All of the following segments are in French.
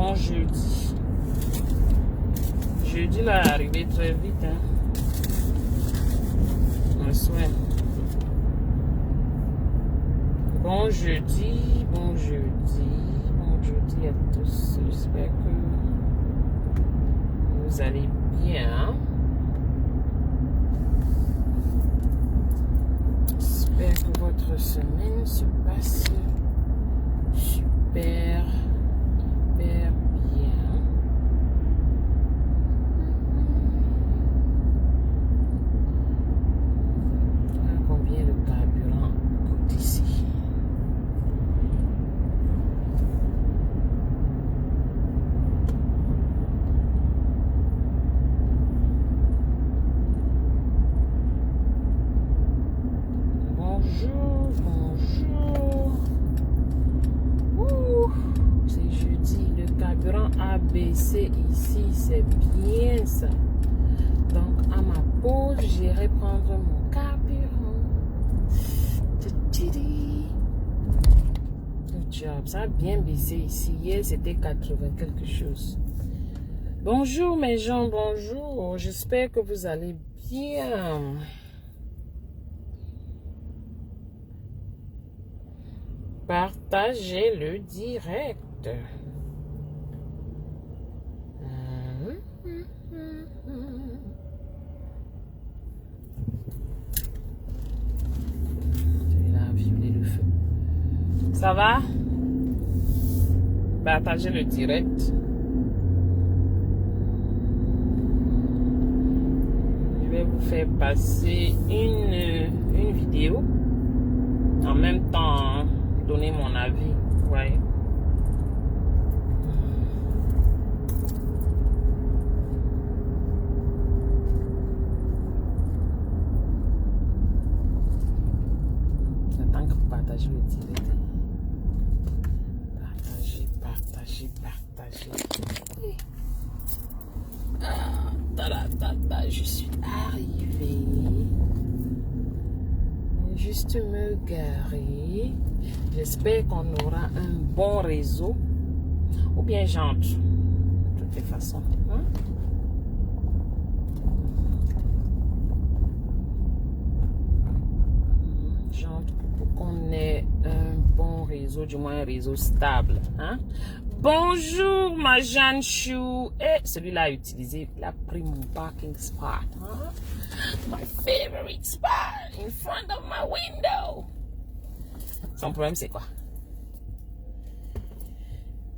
Bon jeudi. Jeudi là arrivé très vite, hein. Un soin. Bon jeudi, bon jeudi, bon jeudi à tous. J'espère que vous allez bien. J'espère que votre semaine se passe super, hyper bien. Combien le carburant coûte ici? Bonjour, bonjour. Ouh, c'est jeudi, le carburant a baissé ici, c'est bien ça. Donc à ma pause, j'irai prendre mon carburant. Good job, ça a bien baissé ici. Hier c'était 80 quelque chose. Bonjour mes gens, bonjour. J'espère que vous allez bien. Partagez le direct. Je vais là violer le feu. Ça va? Partagez le direct. Je vais vous faire passer une vidéo. En même temps, donner mon avis. Ouais. J'attends que vous partagez le direct. Partagez, partagez, partagez. Ah, je suis arrivée. Juste me garer. J'espère qu'on aura un bon réseau. Ou bien j'entre. De toutes les façons. Hein? J'entre pour qu'on ait un bon réseau, du moins un réseau stable. Hein? Bonjour ma Jeanne Chou. Et celui-là a utilisé, il a pris mon parking spot. Hein? My favorite spot in front of my window. Son problème c'est quoi?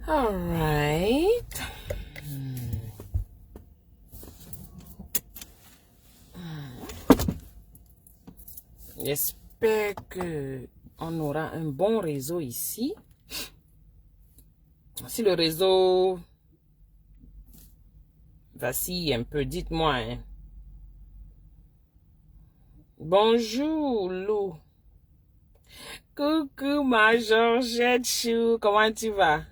Alright. J'espère que on aura un bon réseau ici. Si le réseau vacille un peu, dites-moi. Hein. Bonjour Lou. Coucou ma Georgette Chou, comment tu vas?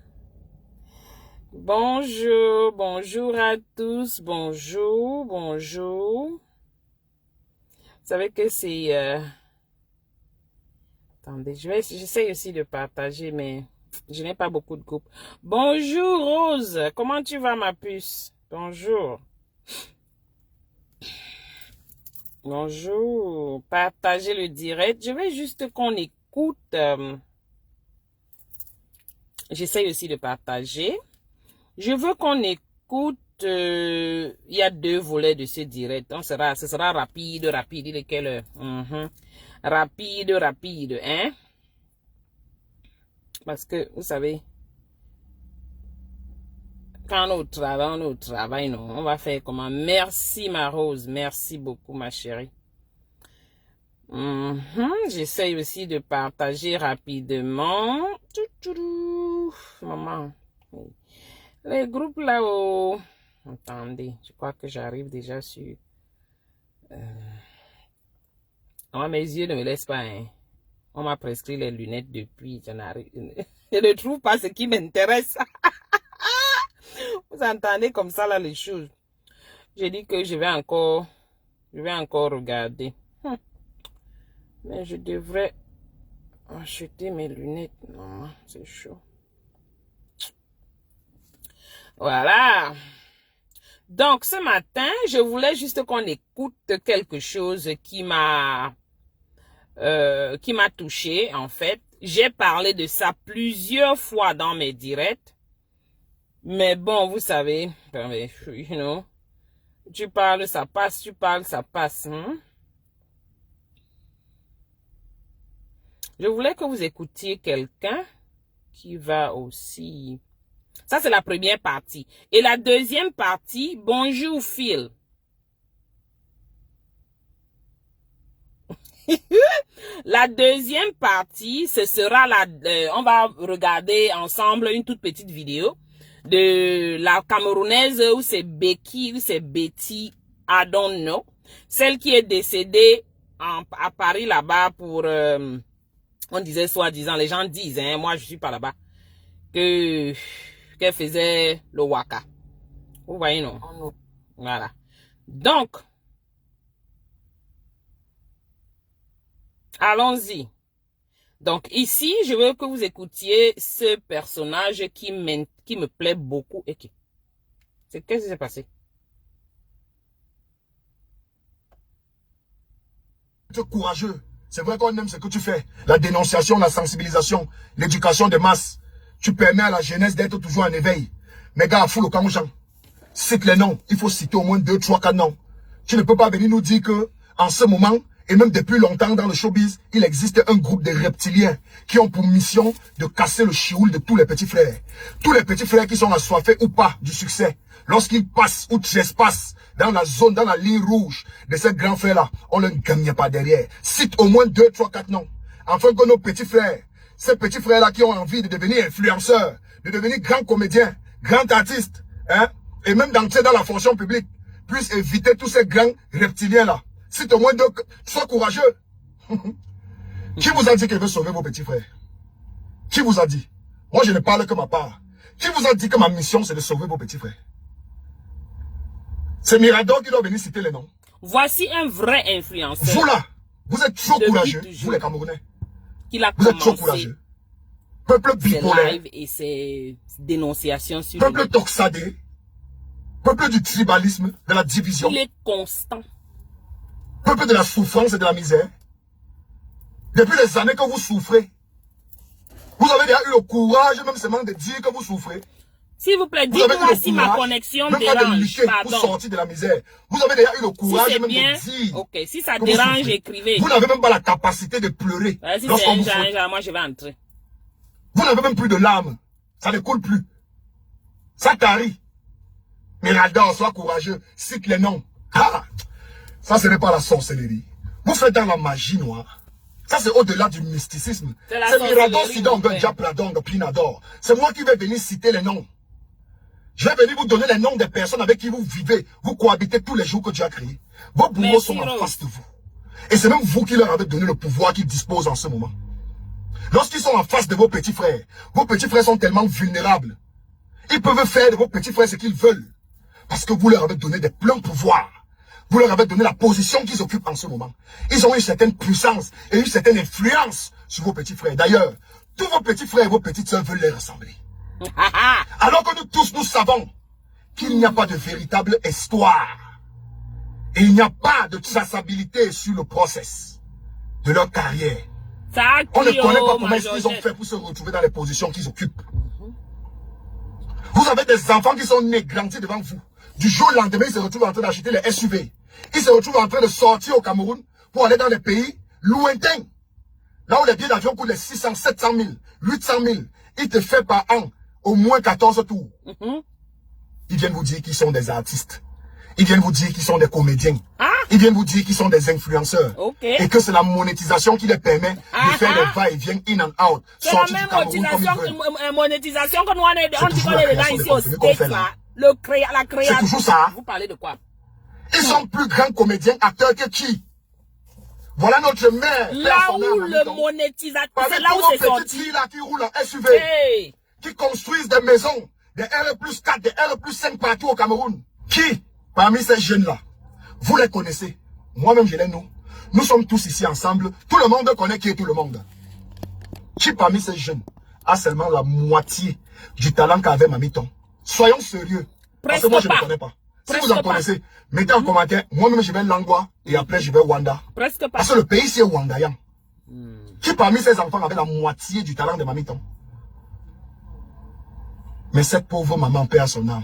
Bonjour, bonjour à tous, bonjour, bonjour. Vous savez que c'est... Attendez, j'essaie aussi de partager, mais je n'ai pas beaucoup de groupes. Bonjour Rose, comment tu vas ma puce? Bonjour. Bonjour, partagez le direct. Je vais juste qu'on écoute. J'essaie aussi de partager. Je veux qu'on écoute. Il y a 2 volets de ce direct. Donc ce sera rapide, rapide. Il est quelle heure? Rapide, rapide, hein? Parce que, vous savez, quand on est au travail, non, on va faire comment? Merci ma Rose, merci beaucoup ma chérie. J'essaye aussi de partager rapidement. Maman. Les groupes là-haut. Attendez, je crois que j'arrive déjà sur... Oh, mes yeux ne me laissent pas. Hein. On m'a prescrit les lunettes depuis. Je ne trouve pas ce qui m'intéresse. Vous entendez comme ça là les choses. J'ai dit que je vais encore regarder. Mais je devrais acheter mes lunettes. Non, c'est chaud. Voilà. Donc, ce matin, je voulais juste qu'on écoute quelque chose qui m'a touché, en fait. J'ai parlé de ça plusieurs fois dans mes directs. Mais bon, vous savez, you know, tu parles, ça passe, tu parles, ça passe. Hein? Je voulais que vous écoutiez quelqu'un qui va aussi... Ça, c'est la première partie. Et la deuxième partie, bonjour Phil. La deuxième partie, ce sera on va regarder ensemble une toute petite vidéo de la Camerounaise où c'est Becky, ou c'est Betty, I don't know. Celle qui est décédée à Paris là-bas pour, on disait soi-disant, les gens disent, hein, moi je suis pas là-bas, qu'elle faisait le waka. Vous voyez, non? Voilà. Donc, allons-y. Donc ici, je veux que vous écoutiez ce personnage qui me plaît beaucoup. Et qu'est-ce qui s'est passé? Tu es courageux. C'est vrai qu'on aime ce que tu fais. La dénonciation, la sensibilisation, l'éducation de masse. Tu permets à la jeunesse d'être toujours en éveil. Mais gars, fous le camp aux gens. Cite les noms. Il faut citer au moins 2, 3, 4 noms. Tu ne peux pas venir nous dire que, en ce moment, et même depuis longtemps dans le showbiz, il existe un groupe de reptiliens qui ont pour mission de casser le chioul de tous les petits frères. Tous les petits frères qui sont assoiffés ou pas du succès. Lorsqu'ils passent ou trespassent dans la zone, dans la ligne rouge de ces grands frères-là, on ne gagne pas derrière. Cite au moins 2, 3, 4 noms. Afin que nos petits frères, ces petits frères-là qui ont envie de devenir influenceurs, de devenir grands comédiens, grands artistes, hein, et même d'entrer dans la fonction publique, puissent éviter tous ces grands reptiliens-là. Cite au moins 2, sois courageux. Qui vous a dit qu'il veut sauver vos petits frères? Qui vous a dit? Moi, je ne parle que ma part. Qui vous a dit que ma mission, c'est de sauver vos petits frères? C'est Mirador qui doit venir citer les noms. Voici un vrai influenceur. Vous là, vous êtes trop courageux, vous les Camerounais. Vous êtes trop courageux. Peuple bipolaire. Live et ses dénonciations sur peuple toxadé. Peuple du tribalisme, de la division. Il est constant. Peuple de la souffrance et de la misère. Depuis les années que vous souffrez, vous avez déjà eu le courage même seulement de dire que vous souffrez. S'il vous plaît, dites-moi si ma connexion dérange. Pour sortir de la misère. Vous avez déjà eu le courage si même bien, de dire. Ok, si ça dérange, écrivez. Vous n'avez même pas la capacité de pleurer. Si c'est moi je vais entrer. Vous n'avez même plus de larmes. Ça ne coule plus. Ça tarit. Mirador, sois courageux. Cite les noms. Ah, ça, ce n'est pas la sorcellerie. Vous faites dans la magie noire. Ça, c'est au-delà du mysticisme. C'est Mirador, Sidon, Diapladon, Pinador. C'est moi qui vais venir citer les noms. Je vais venir vous donner les noms des personnes avec qui vous vivez. Vous cohabitez tous les jours que Dieu a créé. Vos bourreaux sont en face de vous. Et c'est même vous qui leur avez donné le pouvoir qu'ils disposent en ce moment. Lorsqu'ils sont en face de vos petits frères sont tellement vulnérables. Ils peuvent faire de vos petits frères ce qu'ils veulent. Parce que vous leur avez donné des pleins pouvoirs. Vous leur avez donné la position qu'ils occupent en ce moment. Ils ont une certaine puissance et une certaine influence sur vos petits frères. D'ailleurs, tous vos petits frères et vos petites sœurs veulent les rassembler. Alors que nous tous, nous savons qu'il n'y a pas de véritable histoire. Et il n'y a pas de traçabilité sur le process de leur carrière. On ne connaît pas comment ils ont fait pour se retrouver dans les positions qu'ils occupent. Vous avez des enfants qui sont nés, grandis devant vous. Du jour au lendemain, ils se retrouvent en train d'acheter les SUV. Ils se retrouvent en train de sortir au Cameroun pour aller dans les pays lointains. Là où les billets d'avion coûtent les 600, 700 000, 800 000. Ils te font par an au moins 14 tours. Ils viennent vous dire qu'ils sont des artistes. Ils viennent vous dire qu'ils sont des comédiens. Ils viennent vous dire qu'ils sont des influenceurs. Et que c'est la monétisation qui les permet de faire des va-et-vient in and out. C'est la même monétisation que nous on dit qu'on est dedans ici au States là. La création. C'est toujours ça. Vous parlez de quoi? Ils sont plus grands comédiens, acteurs que qui? Voilà notre mère. Là où le monétisateur, c'est là où c'est sorti. Là qui roulent en SUV, qui construisent des maisons, des R+4, des R+5 partout au Cameroun. Qui, parmi ces jeunes-là, vous les connaissez? Moi-même, je les nomme. Nous sommes tous ici ensemble. Tout le monde connaît qui est tout le monde. Qui, parmi ces jeunes, a seulement la moitié du talent qu'avait Mamiton? Soyons sérieux. Parce que moi, je ne connais pas. Si vous en connaissez, mettez en commentaire. Moi-même, je vais Langwa et après, je vais Wanda. Presque pas. Parce que le pays, c'est Wandayan. Qui parmi ces enfants avait la moitié du talent de Mamiton? Mais cette pauvre maman perd son âme.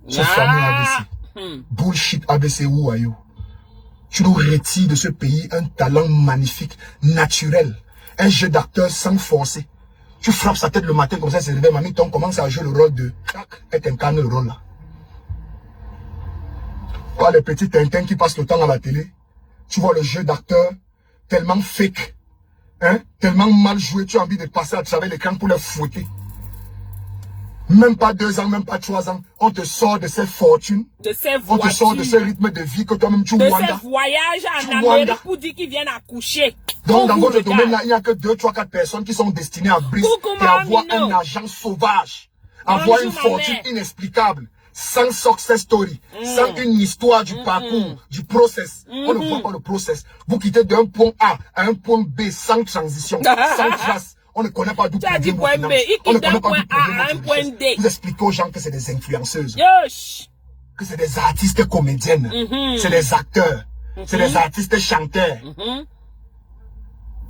Ce fameux ABC. Bullshit ABC ou ayo. Tu nous retires de ce pays un talent magnifique, naturel. Un jeu d'acteur sans forcer. Tu frappes sa tête le matin comme ça, c'est réveille, Mamiton commence à jouer le rôle de... Elle t'incarne le rôle là. Pas les petits Tintins qui passent le temps à la télé. Tu vois le jeu d'acteur tellement fake. Hein? Tellement mal joué, tu as envie de passer à travers l'écran pour les fouetter. Même pas 2 ans, même pas 3 ans. On te sort de ces fortunes. De ces voitures. On te sort de ce rythme de vie que toi-même tu de Wanda. ces voyages en Amérique pour dire qu'ils viennent accoucher. Donc dans votre domaine là, il n'y a que 2, 3, 4 personnes qui sont destinées à briser et à avoir un agent sauvage. Avoir une fortune inexplicable. Sans success story. Sans une histoire du parcours, du process. On ne voit pas le process. Vous quittez d'un point A à un point B sans transition, sans trace. On ne connaît pas d'où tu as dit point B, il quitte d'un point A à un point D. Vous expliquez aux gens que c'est des influenceuses. Yosh. Que c'est des artistes comédiennes. C'est des acteurs. C'est des artistes chanteurs.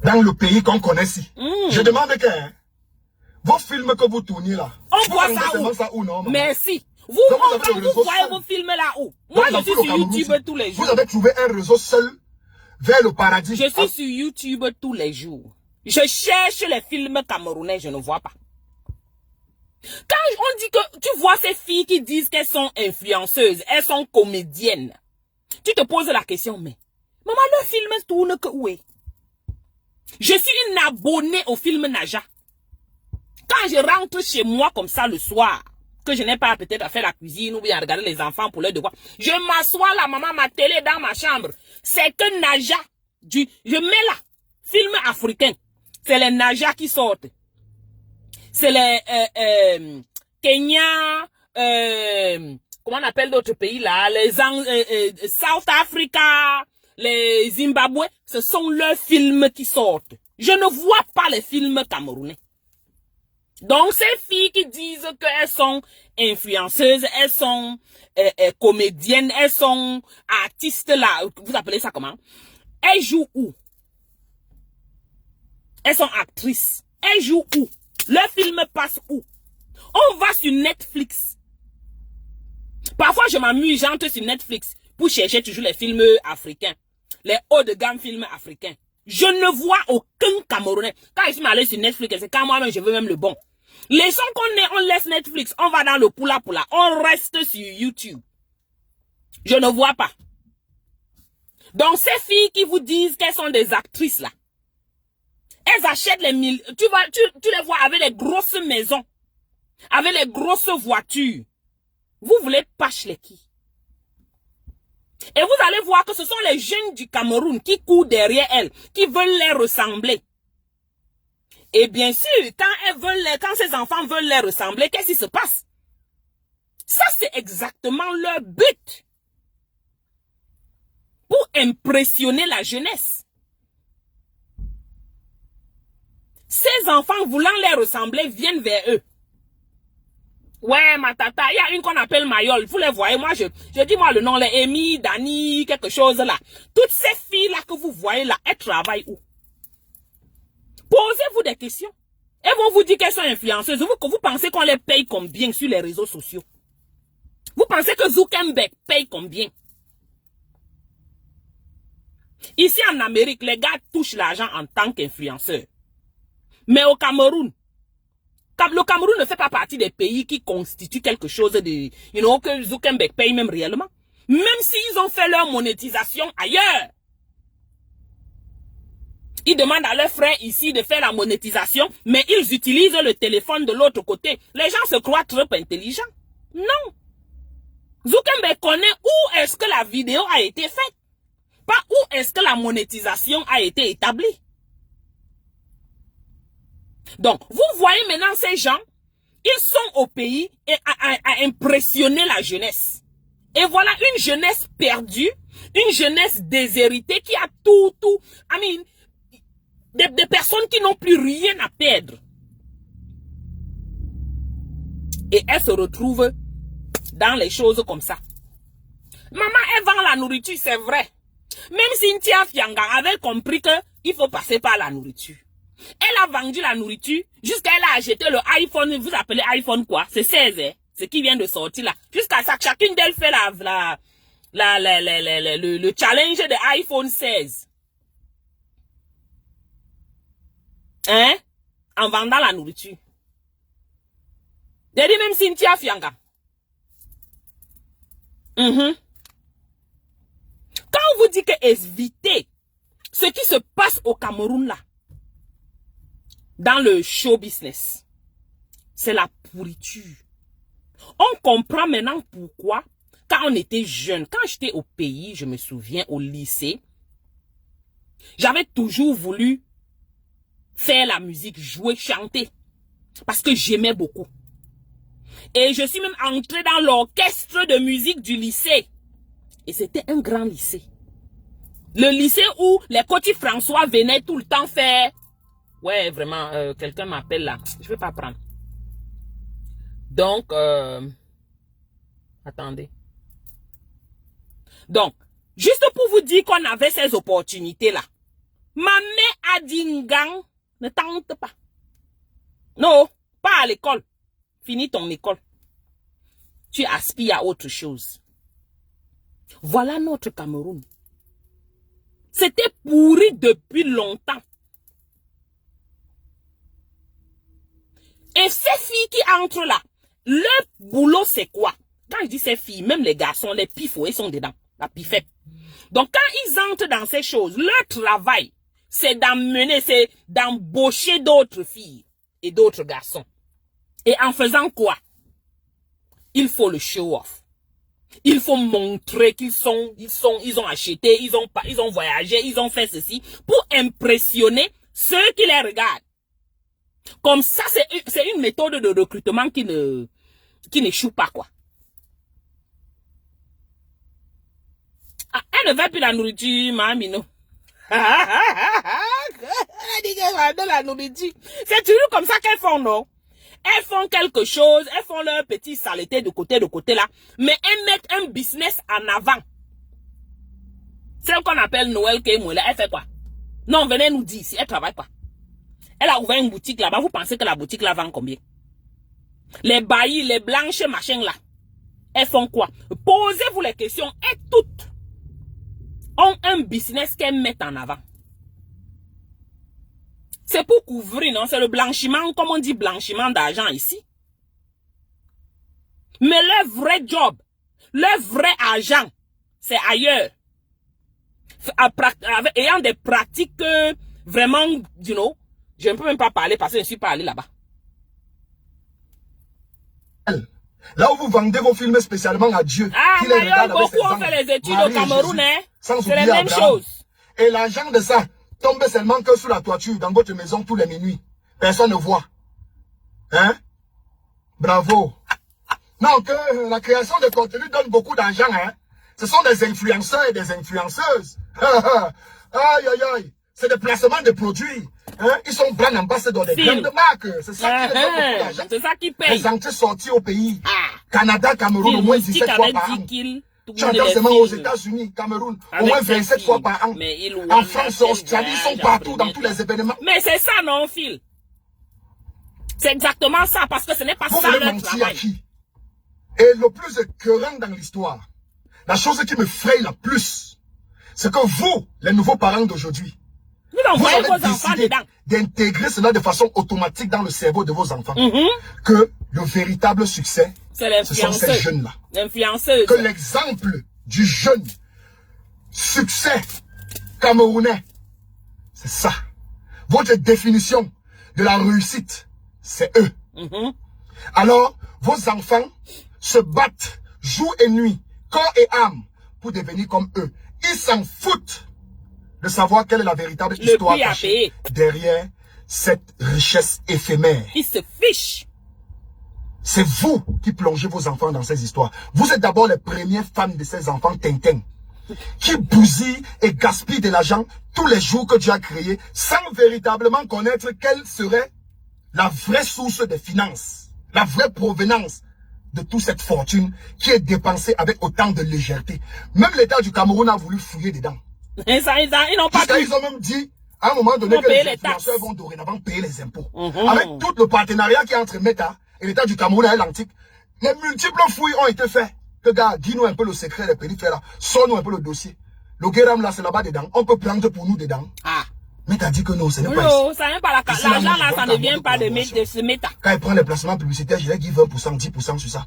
Dans le pays qu'on connaît ici. Je demande que vos films que vous tournez là. On voit ça où? Non, merci. Vous voyez vos films là où? Moi, je suis sur YouTube tous les jours. Vous avez trouvé un réseau seul vers le paradis. Je suis sur YouTube tous les jours. Je cherche les films camerounais, je ne vois pas. Quand on dit que tu vois ces filles qui disent qu'elles sont influenceuses, elles sont comédiennes, tu te poses la question, mais maman, le film tourne que où est? Je suis une abonnée au film Naja. Quand je rentre chez moi comme ça le soir, que je n'ai pas peut-être à faire la cuisine ou bien à regarder les enfants pour leurs devoirs, je m'assois là, maman, ma télé dans ma chambre. C'est que Naja, je mets là, film africain. C'est les Naja qui sortent. C'est les Kenya, comment on appelle d'autres pays là, les South Africa, les Zimbabwe, ce sont leurs films qui sortent. Je ne vois pas les films camerounais. Donc ces filles qui disent qu'elles sont influenceuses, elles sont comédiennes, elles sont artistes là, vous appelez ça comment? Elles jouent où? Elles sont actrices. Elles jouent où? Le film passe où? On va sur Netflix. Parfois, je m'amuse, j'entre sur Netflix pour chercher toujours les films africains. Les hauts de gamme films africains. Je ne vois aucun Camerounais. Quand je suis allé sur Netflix, c'est quand moi-même, je veux même le bon. Laissons on laisse Netflix, on va dans le poula, on reste sur YouTube. Je ne vois pas. Donc, ces filles qui vous disent qu'elles sont des actrices là, elles achètent les mille. Tu les vois avec les grosses maisons, avec les grosses voitures. Vous voulez pâche les qui? Et vous allez voir que ce sont les jeunes du Cameroun qui courent derrière elles, qui veulent les ressembler. Et bien sûr, quand ces enfants veulent les ressembler, qu'est-ce qui se passe? Ça, c'est exactement leur but. Pour impressionner la jeunesse. Ces enfants voulant les ressembler viennent vers eux. Ouais, ma tata, il y a une qu'on appelle Mayol. Vous les voyez, moi, je dis moi le nom, les Amy, Dani, quelque chose là. Toutes ces filles-là que vous voyez là, elles travaillent où? Posez-vous des questions. Elles vont vous dire qu'elles sont influenceuses. Vous pensez qu'on les paye combien sur les réseaux sociaux? Vous pensez que Zuckerberg paye combien? Ici en Amérique, les gars touchent l'argent en tant qu'influenceurs. Mais au Cameroun, le Cameroun ne fait pas partie des pays qui constituent quelque chose de, que Zuckerberg paye même réellement. Même s'ils ont fait leur monétisation ailleurs. Ils demandent à leurs frères ici de faire la monétisation, mais ils utilisent le téléphone de l'autre côté. Les gens se croient trop intelligents. Non. Zuckerberg connaît où est-ce que la vidéo a été faite. Pas où est-ce que la monétisation a été établie. Donc, vous voyez maintenant ces gens, ils sont au pays et à impressionner la jeunesse. Et voilà une jeunesse perdue, une jeunesse déshéritée qui a des personnes qui n'ont plus rien à perdre. Et elle se retrouve dans les choses comme ça. Maman, elle vend la nourriture, c'est vrai. Même Cynthia Fianga avait compris que il faut passer par la nourriture. Elle a vendu la nourriture jusqu'à elle a acheté le iPhone. Vous appelez iPhone quoi? C'est 16, hein? Ce qui vient de sortir là. Jusqu'à ça, chacune d'elles fait le challenge de iPhone 16. Hein? En vendant la nourriture. J'ai dit même Cynthia Fianga. Quand on vous dit que évitez ce qui se passe au Cameroun là, dans le show business, c'est la pourriture. On comprend maintenant pourquoi, quand on était jeune, quand j'étais au pays, je me souviens, au lycée, j'avais toujours voulu faire la musique, jouer, chanter, parce que j'aimais beaucoup. Et je suis même entrée dans l'orchestre de musique du lycée. Et c'était un grand lycée. Le lycée où les Coty François venaient tout le temps faire. Ouais, vraiment, quelqu'un m'appelle là. Je ne vais pas prendre. Donc, attendez. Donc, juste pour vous dire qu'on avait ces opportunités-là. Ma mère a dit, Ngang, ne tente pas. Non, pas à l'école. Finis ton école. Tu aspires à autre chose. Voilà notre Cameroun. C'était pourri depuis longtemps. Et ces filles qui entrent là, leur boulot c'est quoi? Quand je dis ces filles, même les garçons, les pifos, ils sont dedans. La pifette. Donc quand ils entrent dans ces choses, leur travail, c'est d'emmener, c'est d'embaucher d'autres filles et d'autres garçons. Et en faisant quoi? Il faut le show-off. Il faut montrer qu'ils ils ont acheté, ils ont voyagé, ils ont fait ceci pour impressionner ceux qui les regardent. Comme ça, c'est une méthode de recrutement qui n'échoue pas, quoi. Ah, elle ne veut plus la nourriture, mamie, non. La nourriture. C'est toujours comme ça qu'elles font, non? Elles font quelque chose, elles font leur petit saleté de côté là, mais elles mettent un business en avant. Celle qu'on appelle Noël Kemouela, elle fait quoi? Non, venez nous dire si elle travaille pas. Elle a ouvert une boutique là-bas, vous pensez que la boutique là vend combien? Les baillis, les blanches, machin là, elles font quoi? Posez-vous les questions, elles toutes ont un business qu'elles mettent en avant. C'est pour couvrir, non? C'est le blanchiment, comme on dit blanchiment d'argent ici. Mais leur vrai job, leur vrai argent, c'est ailleurs. Ayant des pratiques vraiment, you know, je ne peux même pas parler parce que je ne suis pas allé là-bas. Là où vous vendez vos films spécialement à Dieu. Ah, Mayotte, beaucoup ont fait les études au Cameroun, hein? C'est les mêmes choses. Et l'argent de ça tombe seulement que sous la toiture, dans votre maison, tous les minuit. Personne ne voit. Hein? Bravo. Non, que la création de contenu donne beaucoup d'argent, hein? Ce sont des influenceurs et des influenceuses. Aïe, aïe, aïe. C'est des placements de produits. Hein? Ils sont brand ambassadeurs des grandes marques. C'est ça qui donne beaucoup d'argent. C'est ça qui paye. Les entrées sorties au pays. Canada, Cameroun, au moins 17 fois par an. Tu entends seulement aux États-Unis, Cameroun, au moins 27 fois par an. En France, en Australie, ils sont partout dans tous les événements. Mais c'est ça, non, Phil? C'est exactement ça, parce que ce n'est pas ça leur travail. Et le plus écœurant dans l'histoire, la chose qui me fraye la plus, c'est que vous, les nouveaux parents d'aujourd'hui, vous avez décidé d'intégrer cela de façon automatique dans le cerveau de vos enfants. Que le véritable succès, ce sont ces jeunes-là. Que l'exemple du jeune succès camerounais, c'est ça. Votre définition de la réussite, c'est eux. Alors, vos enfants se battent jour et nuit, corps et âme, pour devenir comme eux. Ils s'en foutent de savoir quelle est la véritable histoire cachée derrière cette richesse éphémère. Ils se fichent. C'est vous qui plongez vos enfants dans ces histoires. Vous êtes d'abord les premiers fans de ces enfants Tintin, qui bousillent et gaspillent de l'argent tous les jours que Dieu a créé, sans véritablement connaître quelle serait la vraie source des finances, la vraie provenance de toute cette fortune qui est dépensée avec autant de légèreté. Même l'État du Cameroun a voulu fouiller dedans. Et ça, ils n'ont pas pu. Ils ont même dit, à un moment donné, que les influenceurs vont dorénavant payer les impôts. Avec tout le partenariat qui est entre Meta et l'État du Cameroun et l'Antique, les multiples fouilles ont été faites. Que gars, dis-nous un peu le secret des périphéries là. Sors-nous un peu le dossier. Le Guéram là, c'est là-bas dedans. On peut prendre pour nous dedans. Ah. Mais t'as dit que non, ce n'est pas ici. Ça vient pas l'argent là, ça ne vient pas de ce Meta. Quand il prend les placements publicitaires, je vais dire 20%, 10% sur ça.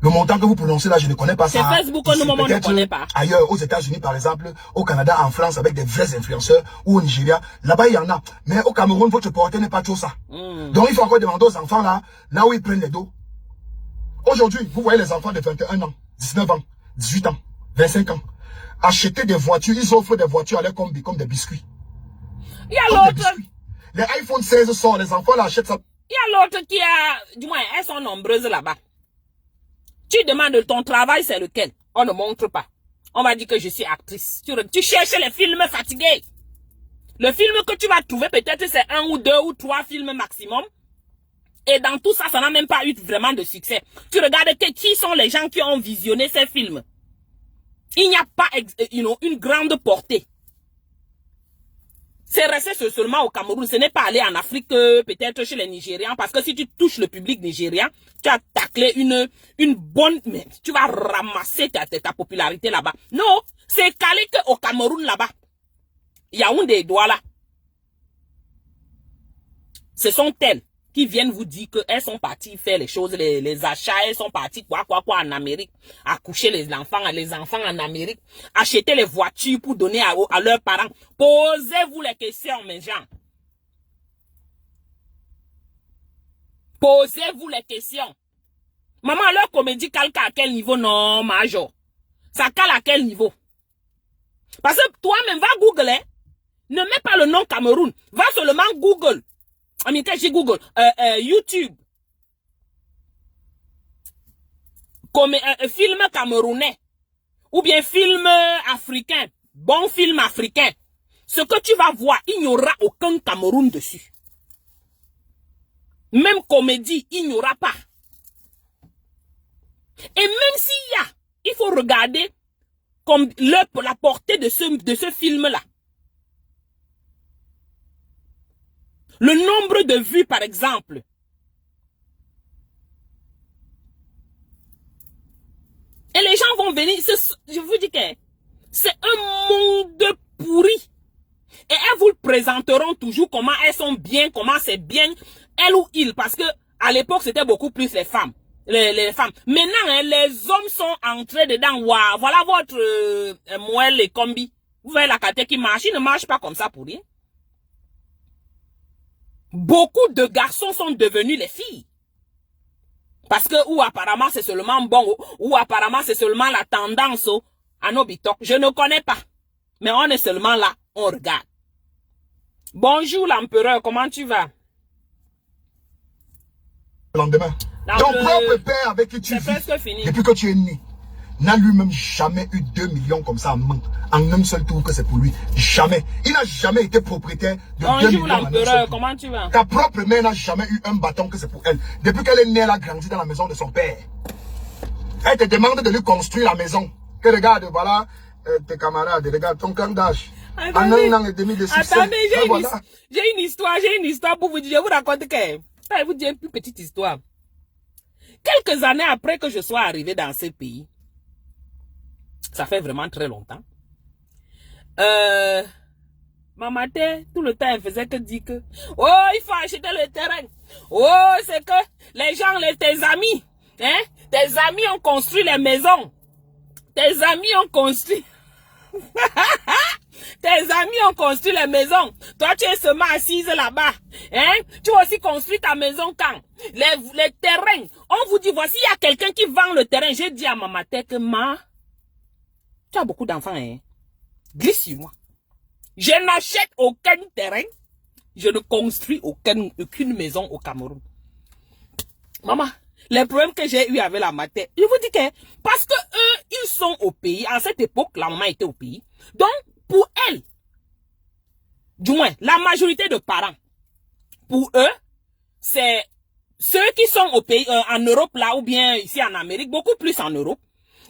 Le montant que vous prononcez là, je ne connais pas ça. C'est Facebook, au moment je ne connais pas. Ailleurs, aux États-Unis par exemple, au Canada, en France, avec des vrais influenceurs, ou au Nigeria, là-bas il y en a. Mais au Cameroun, votre portée n'est pas trop ça. Donc il faut encore demander aux enfants là où ils prennent les dos. Aujourd'hui, vous voyez les enfants de 21 ans, 19 ans, 18 ans, 25 ans, acheter des voitures, ils offrent des voitures à leur combi comme des biscuits. Il y a l'autre. Les iPhone 16 sortent, les enfants là achètent ça. Il y a l'autre qui a, du moins, elles sont nombreuses là-bas. Tu demandes ton travail, c'est lequel? On ne montre pas. On va dire que je suis actrice. Tu cherches les films fatigués. Le film que tu vas trouver, peut-être c'est 1 ou 2 ou 3 films maximum. Et dans tout ça, ça n'a même pas eu vraiment de succès. Tu regardes qui sont les gens qui ont visionné ces films. Il n'y a pas une grande portée. C'est resté seulement au Cameroun. Ce n'est pas aller en Afrique, peut-être chez les Nigérians. Parce que si tu touches le public nigérien, tu as taclé une bonne... Mais tu vas ramasser ta popularité là-bas. Non, c'est calé qu'au Cameroun là-bas. Yaoundé, Douala. Ce sont elles qui viennent vous dire qu'elles sont parties faire les choses, les achats, elles sont parties quoi en Amérique, accoucher les enfants en Amérique, acheter les voitures pour donner à leurs parents. Posez-vous les questions, mes gens. Posez-vous les questions. Maman, leur comédie calque à quel niveau? Non, major. Ça cale à quel niveau? Parce que toi-même, va googler. Ne mets pas le nom Cameroun. Va seulement Google. Quand j'ai Google, YouTube, comme film camerounais, ou bien film africain, bon film africain, ce que tu vas voir, il n'y aura aucun Cameroun dessus. Même comédie, il n'y aura pas. Et même s'il y a, il faut regarder comme la portée de ce film-là. Le nombre de vues, par exemple. Et les gens vont venir, je vous dis que c'est un monde pourri. Et elles vous le présenteront toujours comment elles sont bien, comment c'est bien, elles ou ils. Parce que à l'époque, c'était beaucoup plus les femmes. Les femmes. Maintenant, hein, les hommes sont entrés dedans. Wow, voilà votre moelle et combi. Vous voyez la caté qui marche. Il ne marche pas comme ça pour rien. Beaucoup de garçons sont devenus les filles. Parce que, ou apparemment c'est seulement bon, ou apparemment c'est seulement la tendance à nos bitok. Je ne connais pas. Mais on est seulement là, on regarde. Bonjour l'empereur, comment tu vas? Le lendemain. Ton propre père avec qui tu vis, depuis que tu es né, n'a lui-même jamais eu 2 millions comme ça en un seul tour que c'est pour lui. Jamais. Il n'a jamais été propriétaire de 2 millions. Bonjour l'empereur, comment tu vas? Ta propre mère n'a jamais eu un bâton que c'est pour elle. Depuis qu'elle est née, elle a grandi dans la maison de son père. Elle te demande de lui construire la maison. Que regarde, voilà tes camarades, regarde ton candage. Attendez, j'ai une histoire pour vous dire. Je vous raconte que je vais vous dire une plus petite histoire. Quelques années après que je sois arrivé dans ce pays, ça fait vraiment très longtemps. Maman, tout le temps, elle faisait que dire que, oh, il faut acheter le terrain. Oh, c'est que les gens, tes amis, hein, tes amis ont construit les maisons. Tes amis ont construit. Tes amis ont construit les maisons. Toi, tu es seulement assise là-bas. Hein? Tu as aussi construit ta maison quand? Les terrains. On vous dit, voici, il y a quelqu'un qui vend le terrain. J'ai dit à maman que tu as beaucoup d'enfants, hein? Glisse sur moi. Je n'achète aucun terrain. Je ne construis aucune maison au Cameroun. Maman, les problèmes que j'ai eu avec la mater, je vous dis que, parce que eux, ils sont au pays. À cette époque, la maman était au pays. Donc, pour elle, du moins, la majorité de parents, pour eux, c'est ceux ceux qui sont au pays, en Europe là, ou bien ici en Amérique, beaucoup plus en Europe,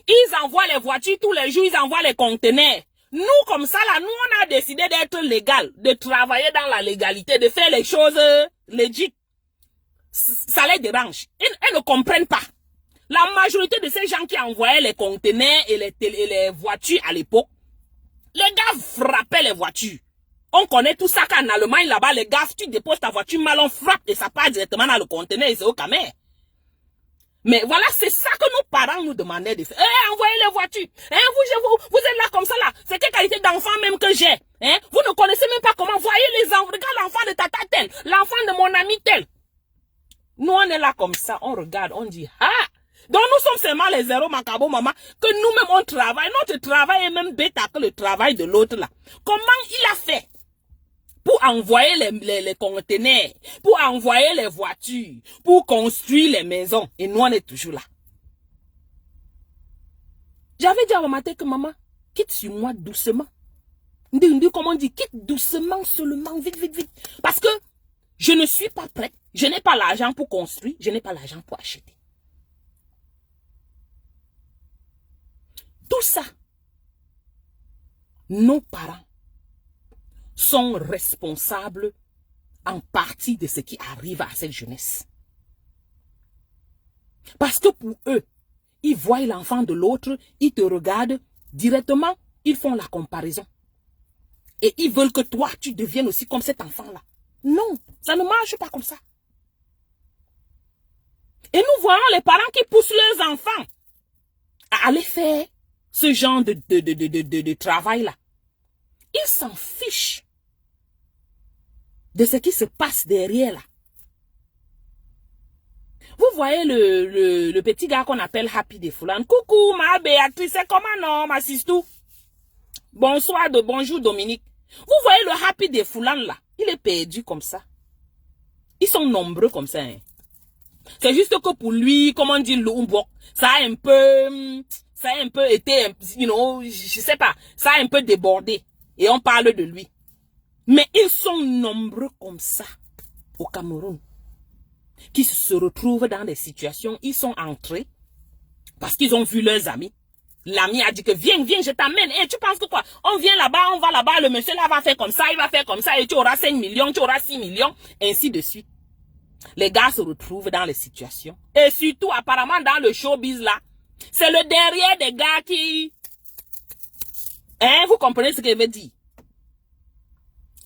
ils envoient les voitures tous les jours, ils envoient les conteneurs. Nous, comme ça, là, nous, on a décidé d'être légal, de travailler dans la légalité, de faire les choses legit. Ça les dérange. Ils ne comprennent pas. La majorité de ces gens qui envoyaient les conteneurs et les voitures à l'époque, les gars frappaient les voitures. On connaît tout ça qu'en Allemagne, là-bas, les gars, tu déposes ta voiture mal, on frappe et ça part directement dans le conteneur et c'est au camer. Mais voilà, c'est ça que nos parents nous demandaient de faire. Envoyez les voitures. Vous êtes là comme ça là. C'est quelle qualité d'enfant même que j'ai. Vous ne connaissez même pas comment. Voyez les enfants. Regarde l'enfant de tata tel. L'enfant de mon ami tel. Nous, on est là comme ça. On regarde. On dit, ah. Donc, nous sommes seulement les zéros macabo, maman. Que nous-mêmes, on travaille. Notre travail est même bêta que le travail de l'autre là. Comment il a fait? Pour envoyer les conteneurs, pour envoyer les voitures, pour construire les maisons. Et nous, on est toujours là. J'avais dit à maman que maman, quitte sur moi doucement. Comme on dit, quitte doucement seulement, vite, vite, vite. Parce que je ne suis pas prête. Je n'ai pas l'argent pour construire. Je n'ai pas l'argent pour acheter. Tout ça, nos parents sont responsables en partie de ce qui arrive à cette jeunesse. Parce que pour eux, ils voient l'enfant de l'autre, ils te regardent directement, ils font la comparaison. Et ils veulent que toi, tu deviennes aussi comme cet enfant-là. Non, ça ne marche pas comme ça. Et nous voyons les parents qui poussent leurs enfants à aller faire ce genre de travail-là. Ils s'en fichent de ce qui se passe derrière là. Vous voyez le petit gars qu'on appelle Happy de Foulan. Coucou ma Béatrice, c'est comment non ma sistou? Bonsoir, bonjour Dominique. Vous voyez le Happy de Foulan là, il est perdu comme ça. Ils sont nombreux comme ça. Hein. C'est juste que pour lui, comme on dit Lumbok, ça a un peu été, you know, je sais pas, ça a un peu débordé. Et on parle de lui. Mais ils sont nombreux comme ça au Cameroun. Qui se retrouvent dans des situations, ils sont entrés parce qu'ils ont vu leurs amis. L'ami a dit que viens, je t'amène. Et tu penses que quoi? On vient là-bas, on va là-bas, le monsieur là va faire comme ça, il va faire comme ça, et tu auras 5 millions, tu auras 6 millions, ainsi de suite. Les gars se retrouvent dans les situations. Et surtout, apparemment, dans le showbiz là, c'est le derrière des gars qui... Hein, vous comprenez ce que je veux dire?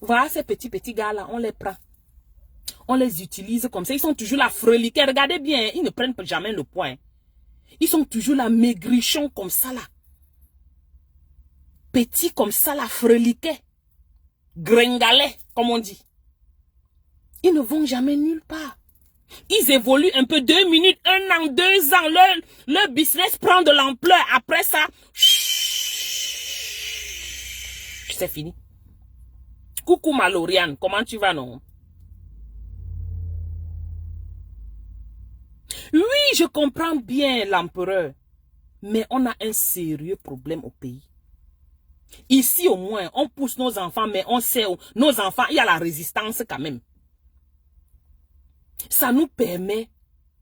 Voilà, ces petits gars là, on les prend. On les utilise comme ça. Ils sont toujours là freliqués. Regardez bien, ils ne prennent jamais le poids. Ils sont toujours là maigrichons comme ça là. Petits comme ça là, freliqués. Gringalais, comme on dit. Ils ne vont jamais nulle part. Ils évoluent un peu 2 minutes, 1 an, 2 ans. Leur business prend de l'ampleur. Après ça, c'est fini. Coucou Maloriane, comment tu vas non? Oui, je comprends bien l'empereur, mais on a un sérieux problème au pays. Ici au moins, on pousse nos enfants, mais on sait, nos enfants, il y a la résistance quand même. Ça nous permet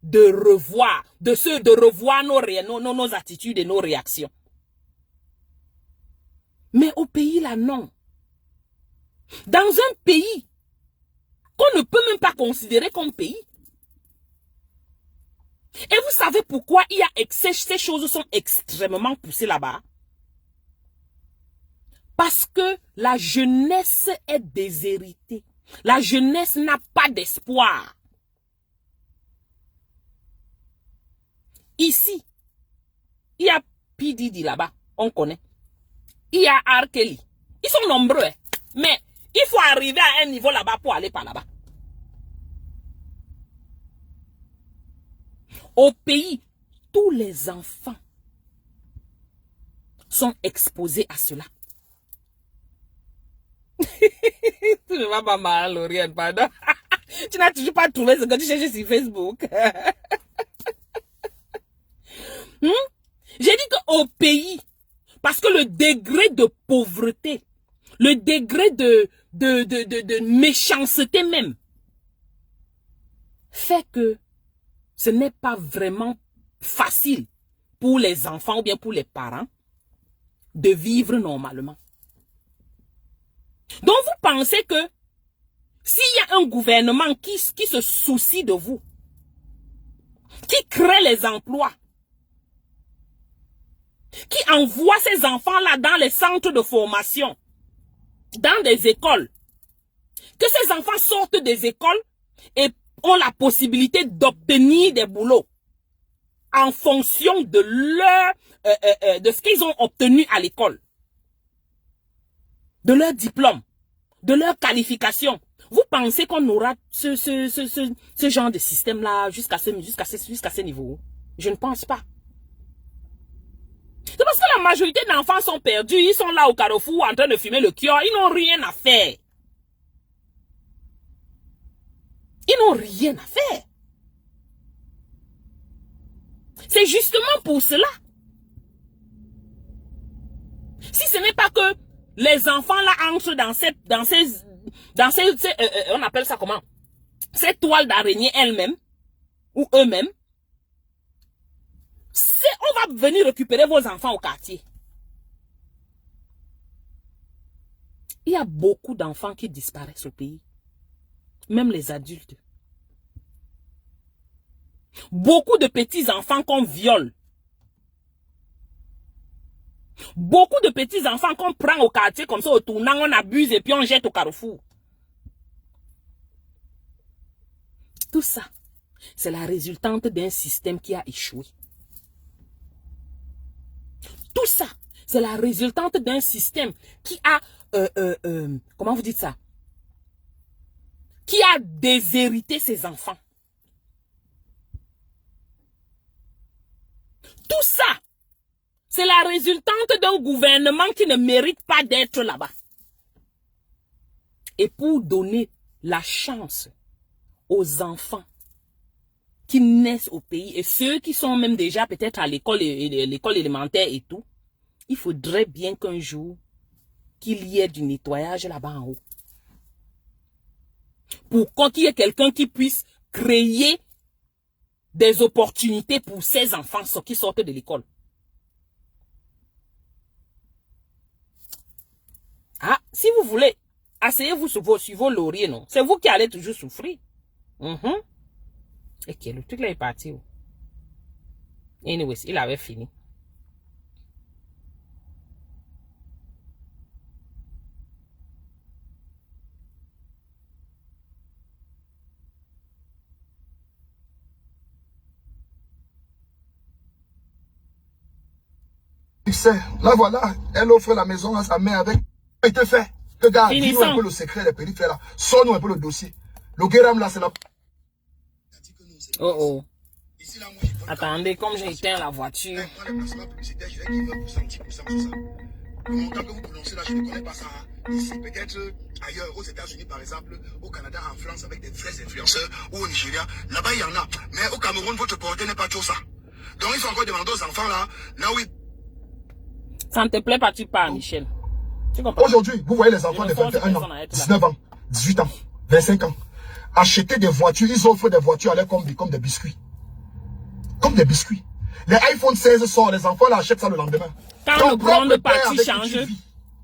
de revoir, nos attitudes et nos réactions. Mais au pays là, non. Dans un pays qu'on ne peut même pas considérer comme pays. Et vous savez pourquoi ces choses sont extrêmement poussées là-bas? Parce que la jeunesse est déshéritée. La jeunesse n'a pas d'espoir. Ici, il y a P. Diddy là-bas, on connaît. Il y a R. Kelly. Ils sont nombreux, hein. Mais il faut arriver à un niveau là-bas pour aller par là-bas. Au pays, tous les enfants sont exposés à cela. Tu ne vas pas mal, Lauriane, pardon. Tu n'as toujours pas trouvé ce que tu cherches sur Facebook. J'ai dit qu'au pays, parce que le degré de pauvreté, le degré de méchanceté même, fait que ce n'est pas vraiment facile pour les enfants ou bien pour les parents de vivre normalement. Donc vous pensez que s'il y a un gouvernement qui se soucie de vous, qui crée les emplois, qui envoie ces enfants-là dans les centres de formation, dans des écoles, que ces enfants sortent des écoles et ont la possibilité d'obtenir des boulots en fonction de de ce qu'ils ont obtenu à l'école, de leur diplôme, de leur qualification. Vous pensez qu'on aura ce genre de système-là jusqu'à ce niveau? Je ne pense pas. C'est parce que la majorité d'enfants sont perdus, ils sont là au carrefour en train de fumer le kior, ils n'ont rien à faire. Ils n'ont rien à faire. C'est justement pour cela. Si ce n'est pas que les enfants là entrent dans ces on appelle ça comment? Ces toiles d'araignée elles-mêmes, ou eux-mêmes, on va venir récupérer vos enfants au quartier. Il y a beaucoup d'enfants qui disparaissent au pays. Même les adultes. Beaucoup de petits-enfants qu'on viole. Beaucoup de petits-enfants qu'on prend au quartier comme ça, au tournant, on abuse et puis on jette au carrefour. Tout ça, c'est la résultante d'un système qui a échoué. Tout ça, c'est la résultante d'un système qui a, comment vous dites ça? Qui a déshérité ses enfants. Tout ça, c'est la résultante d'un gouvernement qui ne mérite pas d'être là-bas. Et pour donner la chance aux enfants qui naissent au pays et ceux qui sont même déjà peut-être à l'école élémentaire et tout, il faudrait bien qu'un jour qu'il y ait du nettoyage là-bas en haut. Pour qu'il y ait quelqu'un qui puisse créer des opportunités pour ces enfants qui sortent de l'école. Ah, si vous voulez, asseyez-vous sur vos lauriers, non? C'est vous qui allez toujours souffrir. Et que le truc là est parti. Anyways, il avait fini. Là voilà, elle offre la maison à sa mère avec. Il était fait. Regarde, dis-nous un peu le secret des périphéries là. Sors-nous un peu le dossier. Le Guéram là, c'est la. Oh. Attendez, comme j'ai éteint la voiture. Le montant que vous prononcez là, je ne connais pas ça. Ici, peut-être ailleurs, aux États-Unis par exemple, au Canada, en France, avec des vrais influenceurs, ou au Nigeria, là-bas il y en a. Mais au Cameroun, votre portée n'est pas tout ça. Donc il faut encore demander aux enfants là où ils... Ça ne te plaît pas, tu parles, Michel. Aujourd'hui, vous voyez les enfants de 21 ans, 19 ans, 18 ans, 25 ans, acheter des voitures, ils offrent des voitures à l'air comme des biscuits. Comme des biscuits. Les iPhone 16 sortent, les enfants là achètent ça le lendemain. Quand le grande partie change.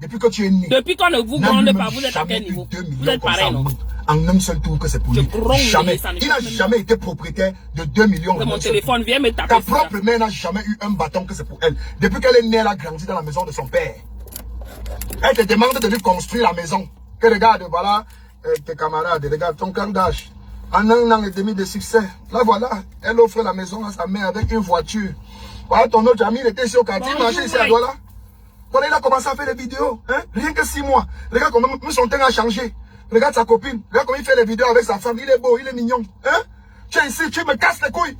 Depuis que tu es né. Depuis qu'on ne vous grande pas, vous êtes à quel niveau? Vous êtes pareil, non? En un seul tour que c'est pour lui. Jamais. Il n'a jamais été propriétaire de 2 millions. Mon téléphone vient me taper. Ta propre mère n'a jamais eu un bâton que c'est pour elle. Depuis qu'elle est née, elle a grandi dans la maison de son père. Elle te demande de lui construire la maison. Que regarde, voilà tes camarades, regarde ton candage. En 1 an et demi de succès, là voilà, elle offre la maison à sa mère avec une voiture. Voilà, ton autre ami, il était ici au quartier, il marchait ici à Douala. Voilà, il a commencé à faire des vidéos, hein? Rien que 6 mois. Regarde comment son teint a changé. Regarde sa copine, regarde comment il fait les vidéos avec sa femme. Il est beau, il est mignon. Hein? Tu es ici, tu me casses les couilles.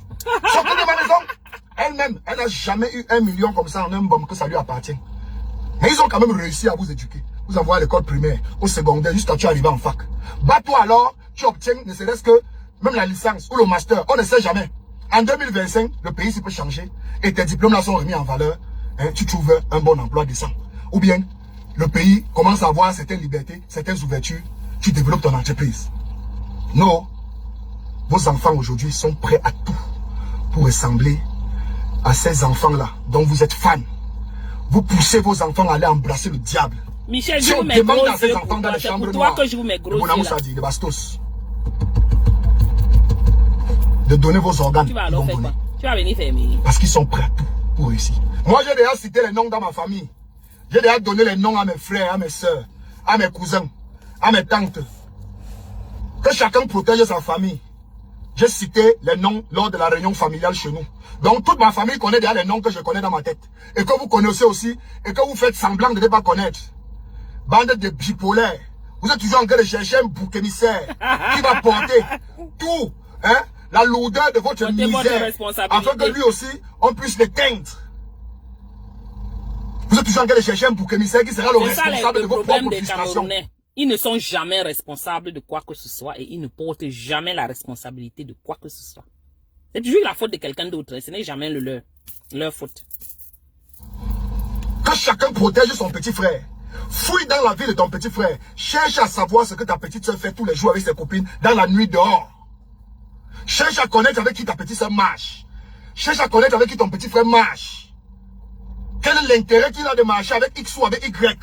Sortez de ma maison. Elle-même, elle n'a jamais eu 1 million comme ça en un bombe que ça lui appartient. Mais ils ont quand même réussi à vous éduquer. Vous envoyez à l'école primaire, au secondaire, jusqu'à tu arrives en fac. Bats-toi alors, tu obtiens ne serait-ce que même la licence ou le master. On ne sait jamais. En 2025, le pays peut changer et tes diplômes là sont remis en valeur. Hein, tu trouves un bon emploi décent. Ou bien, le pays commence à avoir certaines libertés, certaines ouvertures. Tu développes ton entreprise. Non. Vos enfants aujourd'hui sont prêts à tout pour ressembler à ces enfants-là dont vous êtes fans. Vous poussez vos enfants à aller embrasser le diable. Michel, Si je on vous mets demande gros à ces yeux enfants dans les chambres pour noires, toi que je vous mets gros de yeux Bonamou là. Sadi, de Bastos, de donner vos organes, Tu vas ils alors vont faire donner. quoi? Tu vas venir fermer. Parce qu'ils sont prêts à tout pour réussir. Moi, j'ai déjà cité les noms dans ma famille. J'ai déjà donné les noms à mes frères, à mes soeurs, à mes cousins, à mes tantes. Que chacun protège sa famille. J'ai cité les noms lors de la réunion familiale chez nous. Donc, toute ma famille connaît déjà les noms que je connais dans ma tête. Et que vous connaissez aussi, et que vous faites semblant de ne pas connaître. Bande de bipolaires. Vous êtes toujours en train de chercher un bouc émissaire qui va porter tout, hein, la lourdeur de votre Portez votre misère, responsabilité. afin que lui aussi, on puisse l'éteindre. Vous êtes toujours en train de chercher un bouc émissaire qui sera le C'est ça responsable le de vos problème propres des frustrations. Camerounais. Ils ne sont jamais responsables de quoi que ce soit et ils ne portent jamais la responsabilité de quoi que ce soit. C'est toujours la faute de quelqu'un d'autre. Ce n'est jamais leur faute. Que chacun protège son petit frère. Fouille dans la vie de ton petit frère. Cherche à savoir ce que ta petite soeur fait tous les jours avec ses copines dans la nuit dehors. Cherche à connaître avec qui ta petite soeur marche. Cherche à connaître avec qui ton petit frère marche. Quel est l'intérêt qu'il a de marcher avec X ou avec Y?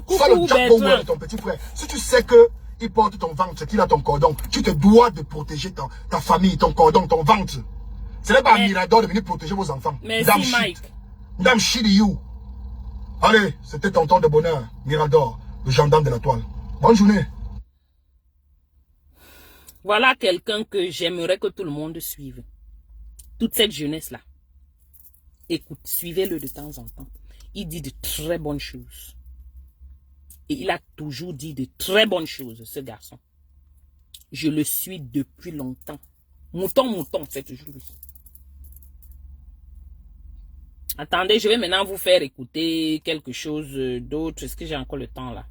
Sois le Jack Bauer de ton petit frère. Si tu sais que il porte ton ventre, qu'il a ton cordon, tu te dois de protéger ta famille, ton cordon, ton ventre. Ce n'est pas un Mirador de venir protéger vos enfants. Merci Mike. Madame shit you. Allez, c'était tonton de bonheur, Mirador, le gendarme de la toile. Bonne journée. Voilà quelqu'un que j'aimerais que tout le monde suive. Toute cette jeunesse-là. Écoute, suivez-le de temps en temps. Il dit de très bonnes choses. Et il a toujours dit de très bonnes choses, ce garçon. Je le suis depuis longtemps. Mouton, c'est toujours lui. Attendez, je vais maintenant vous faire écouter quelque chose d'autre. Est-ce que j'ai encore le temps là?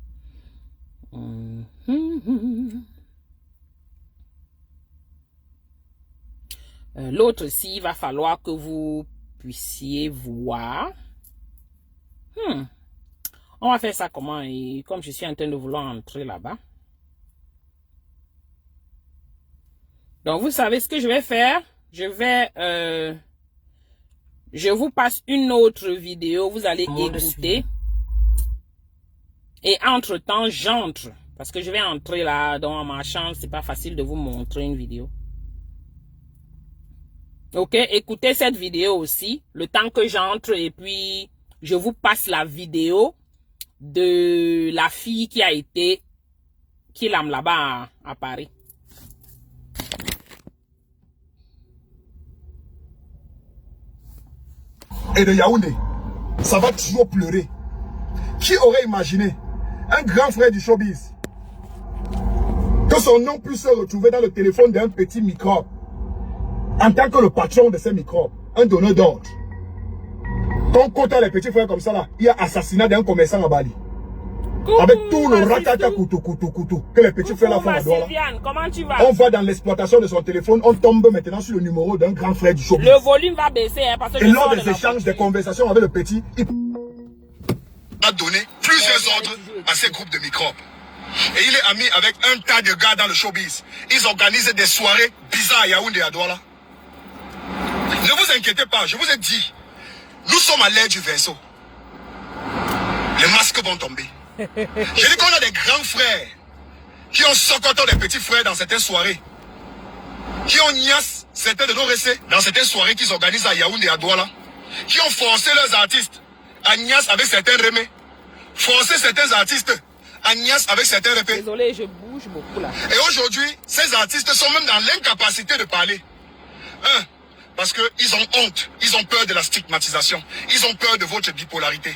L'autre aussi, il va falloir que vous puissiez voir. On va faire ça comment? Et comme je suis en train de vouloir entrer là-bas. Donc, vous savez ce que je vais faire? Je vous passe une autre vidéo. Vous allez écouter. Et entre-temps, j'entre. Parce que je vais entrer là dans ma chambre. C'est pas facile de vous montrer une vidéo. Ok, écoutez cette vidéo aussi. Le temps que j'entre et puis je vous passe la vidéo de la fille qui l'âme là-bas à Paris. Et de Yaoundé, ça va toujours pleurer. Qui aurait imaginé un grand frère du showbiz que son nom puisse se retrouver dans le téléphone d'un petit microbe en tant que le patron de ces microbes, un donneur d'ordre. Ton côté, les petits frères comme ça là, il y a assassinat d'un commerçant à Bali. Avec tout le ratata coutou que les petits frères là font à Douala. Comment tu vas? On va dans l'exploitation de son téléphone, on tombe maintenant sur le numéro d'un grand frère du showbiz. Le volume va baisser parce que et lors des échanges, des conversations avec le petit, il a donné plusieurs ordres à ces groupes de microbes. Et il est ami avec un tas de gars dans le showbiz. Ils organisent des soirées bizarres à Yaoundé et à Douala. Ne vous inquiétez pas, je vous ai dit, nous sommes à l'ère du vaisseau. Les masques vont tomber. Je dis qu'on a des grands frères qui ont socoté des petits frères dans certaines soirées. Qui ont niasse certains de nos récits dans certaines soirées qu'ils organisent à Yaoundé et à Douala. Qui ont forcé leurs artistes à niasse avec certains remets. Forcé certains artistes à niasse avec certains répés. Désolé, je bouge beaucoup là. Et aujourd'hui, ces artistes sont même dans l'incapacité de parler. Parce qu'ils ont honte, ils ont peur de la stigmatisation, ils ont peur de votre bipolarité.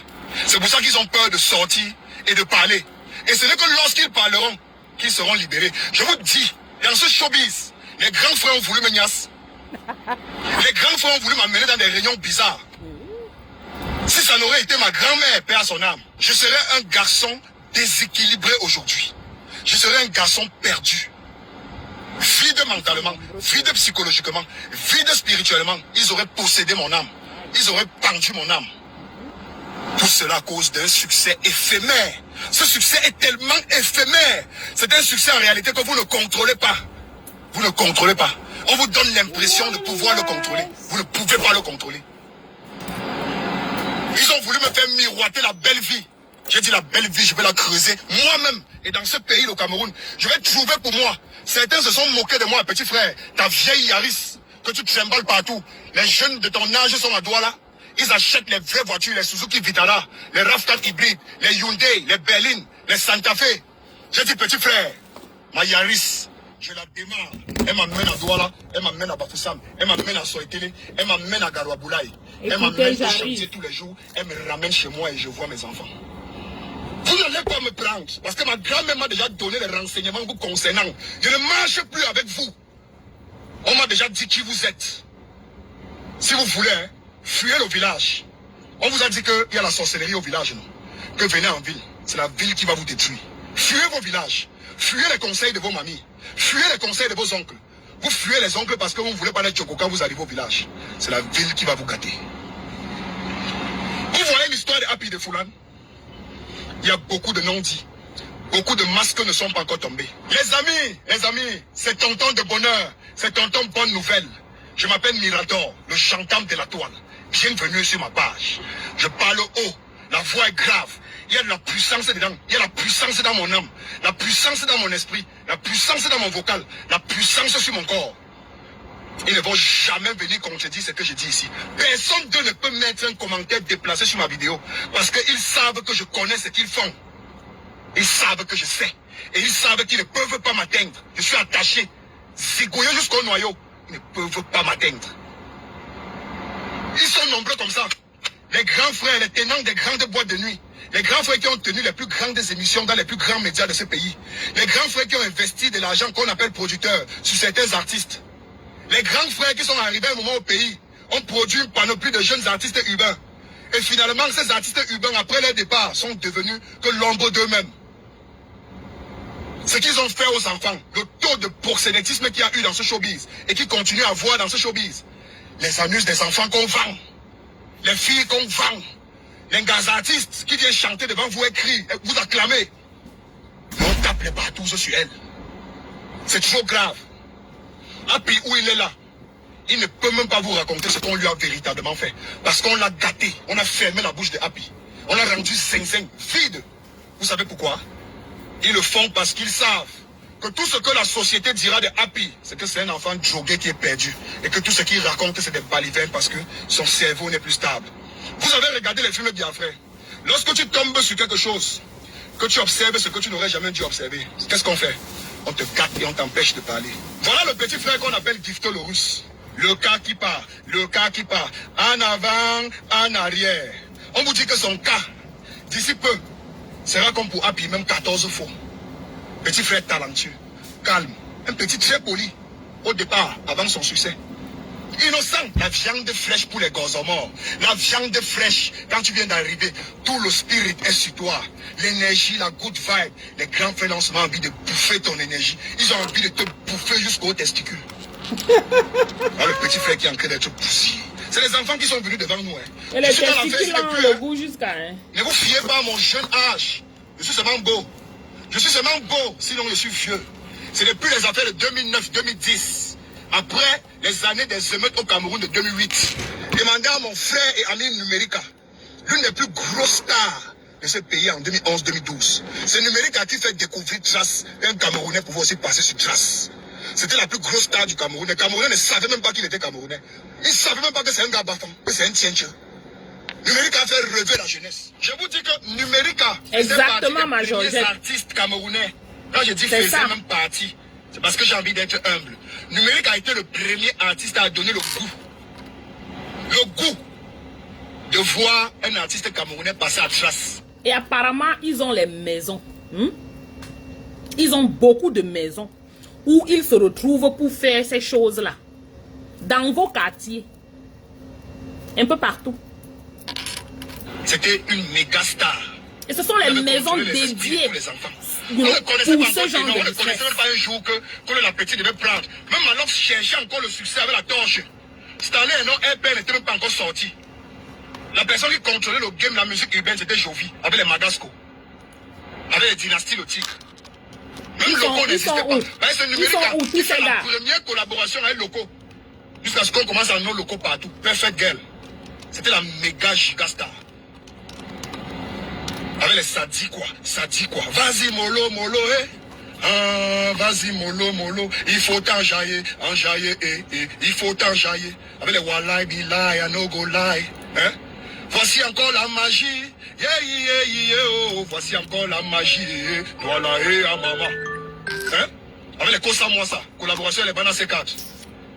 C'est pour ça qu'ils ont peur de sortir et de parler. Et ce n'est que lorsqu'ils parleront qu'ils seront libérés. Je vous dis, dans ce showbiz, les grands frères ont voulu me niasse. Les grands frères ont voulu m'amener dans des réunions bizarres. Si ça n'aurait été ma grand-mère, paix à son âme, je serais un garçon déséquilibré aujourd'hui. Je serais un garçon perdu. Vide mentalement, vide psychologiquement, vide spirituellement. Ils auraient possédé mon âme. Ils auraient pendu mon âme. Tout cela à cause d'un succès éphémère. Ce succès est tellement éphémère. C'est un succès en réalité que vous ne contrôlez pas. Vous ne contrôlez pas. On vous donne l'impression de pouvoir le contrôler. Vous ne pouvez pas le contrôler. Ils ont voulu me faire miroiter la belle vie. J'ai dit la belle vie, je vais la creuser moi-même. Et dans ce pays, le Cameroun, je vais trouver pour moi. Certains se sont moqués de moi, petit frère. Ta vieille Yaris, que tu trimbales partout. Les jeunes de ton âge sont à Douala. Ils achètent les vraies voitures, les Suzuki Vitara, les RAV4 hybrides, les Hyundai, les Berlin, les Santa Fe. J'ai dit, petit frère, ma Yaris, je la démarre. Elle m'amène à Douala, elle m'amène à Bafoussam, elle m'amène à Soetele, elle m'amène à Garouaboulaye. Elle m'amène au chantier tous les jours, elle me ramène chez moi et je vois mes enfants. Vous n'allez pas me prendre, parce que ma grand-mère m'a déjà donné les renseignements vous concernant. Je ne marche plus avec vous. On m'a déjà dit qui vous êtes. Si vous voulez, hein, fuyez le village. On vous a dit qu'il y a la sorcellerie au village, non? Que venez en ville. C'est la ville qui va vous détruire. Fuyez vos villages. Fuyez les conseils de vos mamies. Fuyez les conseils de vos oncles. Vous fuyez les oncles parce que vous ne voulez pas les choco quand vous arrivez au village. C'est la ville qui va vous gâter. Vous voyez l'histoire de Happy de Foulan? Il y a beaucoup de non-dits. Beaucoup de masques ne sont pas encore tombés. Les amis, c'est tonton de bonheur. C'est tonton bonne nouvelle. Je m'appelle Mirador, le gendarme de la toile. Bienvenue sur ma page. Je parle haut. La voix est grave. Il y a de la puissance dedans. Il y a la puissance dans mon âme. La puissance dans mon esprit. La puissance dans mon vocal. La puissance sur mon corps. Ils ne vont jamais venir contredire ce que je dis ici. Personne d'eux ne peut mettre un commentaire déplacé sur ma vidéo. Parce qu'ils savent que je connais ce qu'ils font. Ils savent que je sais. Et ils savent qu'ils ne peuvent pas m'atteindre. Je suis attaché. Zigouillé jusqu'au noyau. Ils ne peuvent pas m'atteindre. Ils sont nombreux comme ça. Les grands frères, les tenants des grandes boîtes de nuit. Les grands frères qui ont tenu les plus grandes émissions dans les plus grands médias de ce pays. Les grands frères qui ont investi de l'argent qu'on appelle producteurs sur certains artistes. Les grands frères qui sont arrivés à un moment au pays ont produit une panoplie de jeunes artistes urbains. Et finalement, ces artistes urbains, après leur départ, sont devenus que l'ombre d'eux-mêmes. Ce qu'ils ont fait aux enfants, le taux de proxénétisme qu'il y a eu dans ce showbiz et qui continue à avoir dans ce showbiz, les anus des enfants qu'on vend, les filles qu'on vend, les gars artistes qui viennent chanter devant vous, écrire, vous acclamer. On tape les partous sur elles. C'est trop grave. Happy, où il est là, il ne peut même pas vous raconter ce qu'on lui a véritablement fait. Parce qu'on l'a gâté, on a fermé la bouche de Happy. On l'a rendu zinzin, vide. Vous savez pourquoi? Ils le font parce qu'ils savent que tout ce que la société dira de Happy, c'est que c'est un enfant drogué qui est perdu. Et que tout ce qu'il raconte, c'est des balivernes parce que son cerveau n'est plus stable. Vous avez regardé les films Biafra. Lorsque tu tombes sur quelque chose, que tu observes ce que tu n'aurais jamais dû observer, qu'est-ce qu'on fait? On te gâte et on t'empêche de parler. Voilà le petit frère qu'on appelle Gifto le Russe. Le cas qui part, en avant, en arrière. On vous dit que son cas, d'ici peu, sera comme pour Happy, même 14 fois. Petit frère talentueux, calme, un petit très poli, au départ, avant son succès. Innocent, la viande fraîche pour les gosses morts. La viande fraîche, quand tu viens d'arriver, tout le spirit est sur toi. L'énergie, la good vibe. Les grands frères ont envie de bouffer ton énergie. Ils ont envie de te bouffer jusqu'aux testicules. Ah, le petit frère qui est en train d'être poussé. C'est les enfants qui sont venus devant nous. Hein. Et les testicules ont le goût jusqu'à... Hein. Ne vous fiez pas à mon jeune âge. Je suis seulement beau. Je suis seulement beau, sinon je suis vieux. C'est depuis les affaires de 2009-2010. Après les années des émeutes au Cameroun de 2008, demandez à mon frère et ami Numérica, l'une des plus grosses stars de ce pays en 2011-2012. C'est Numérica qui fait découvrir Trace. Un Camerounais pouvait aussi passer sur Trace. C'était la plus grosse star du Cameroun. Les Camerounais ne savaient même pas qu'il était Camerounais. Ils ne savaient même pas que c'est un gars bafant, que c'est un tienche. Numérica a fait rêver la jeunesse. Je vous dis que Numérica faisait partie des premiers artistes camerounais. Quand je dis faisait même partie, c'est parce que j'ai envie d'être humble. Numérique a été le premier artiste à donner le goût de voir un artiste camerounais passer à Trace. Et apparemment, ils ont les maisons. Ils ont beaucoup de maisons où ils se retrouvent pour faire ces choses-là. Dans vos quartiers. Un peu partout. C'était une méga star. Et ce sont les maisons dédiées pour les enfants. On ne connaissait même pas un jour que la petite devait prendre. Même alors cherchait encore le succès avec la torche. Cette année, non, RP n'était même pas encore sorti. La personne qui contrôlait le game, la musique urbaine, c'était Jovi, avec les Magasco, avec les dynasties le Tigre. Même locaux n'existaient pas. C'est le numérique là. Tous Qui fait ces la gars. première collaboration avec locaux. Jusqu'à ce qu'on commence à nos locaux partout. Perfect Girl. C'était la méga gigastar. Avec les Sadi quoi. Sadi quoi. Vas-y mollo, mollo, eh. Ah, vas-y mollo, mollo. Il faut t'enjailler, enjailler, il faut t'enjailler. Avec les Walai, Bilai, I no go lie. Hein? Voici encore la magie. Yeah, yeah, yeah, oh. Voici encore la magie. Voilà, et à maman. Hein? Avec les Kosa Mwasa. Collaboration avec les Bana C4.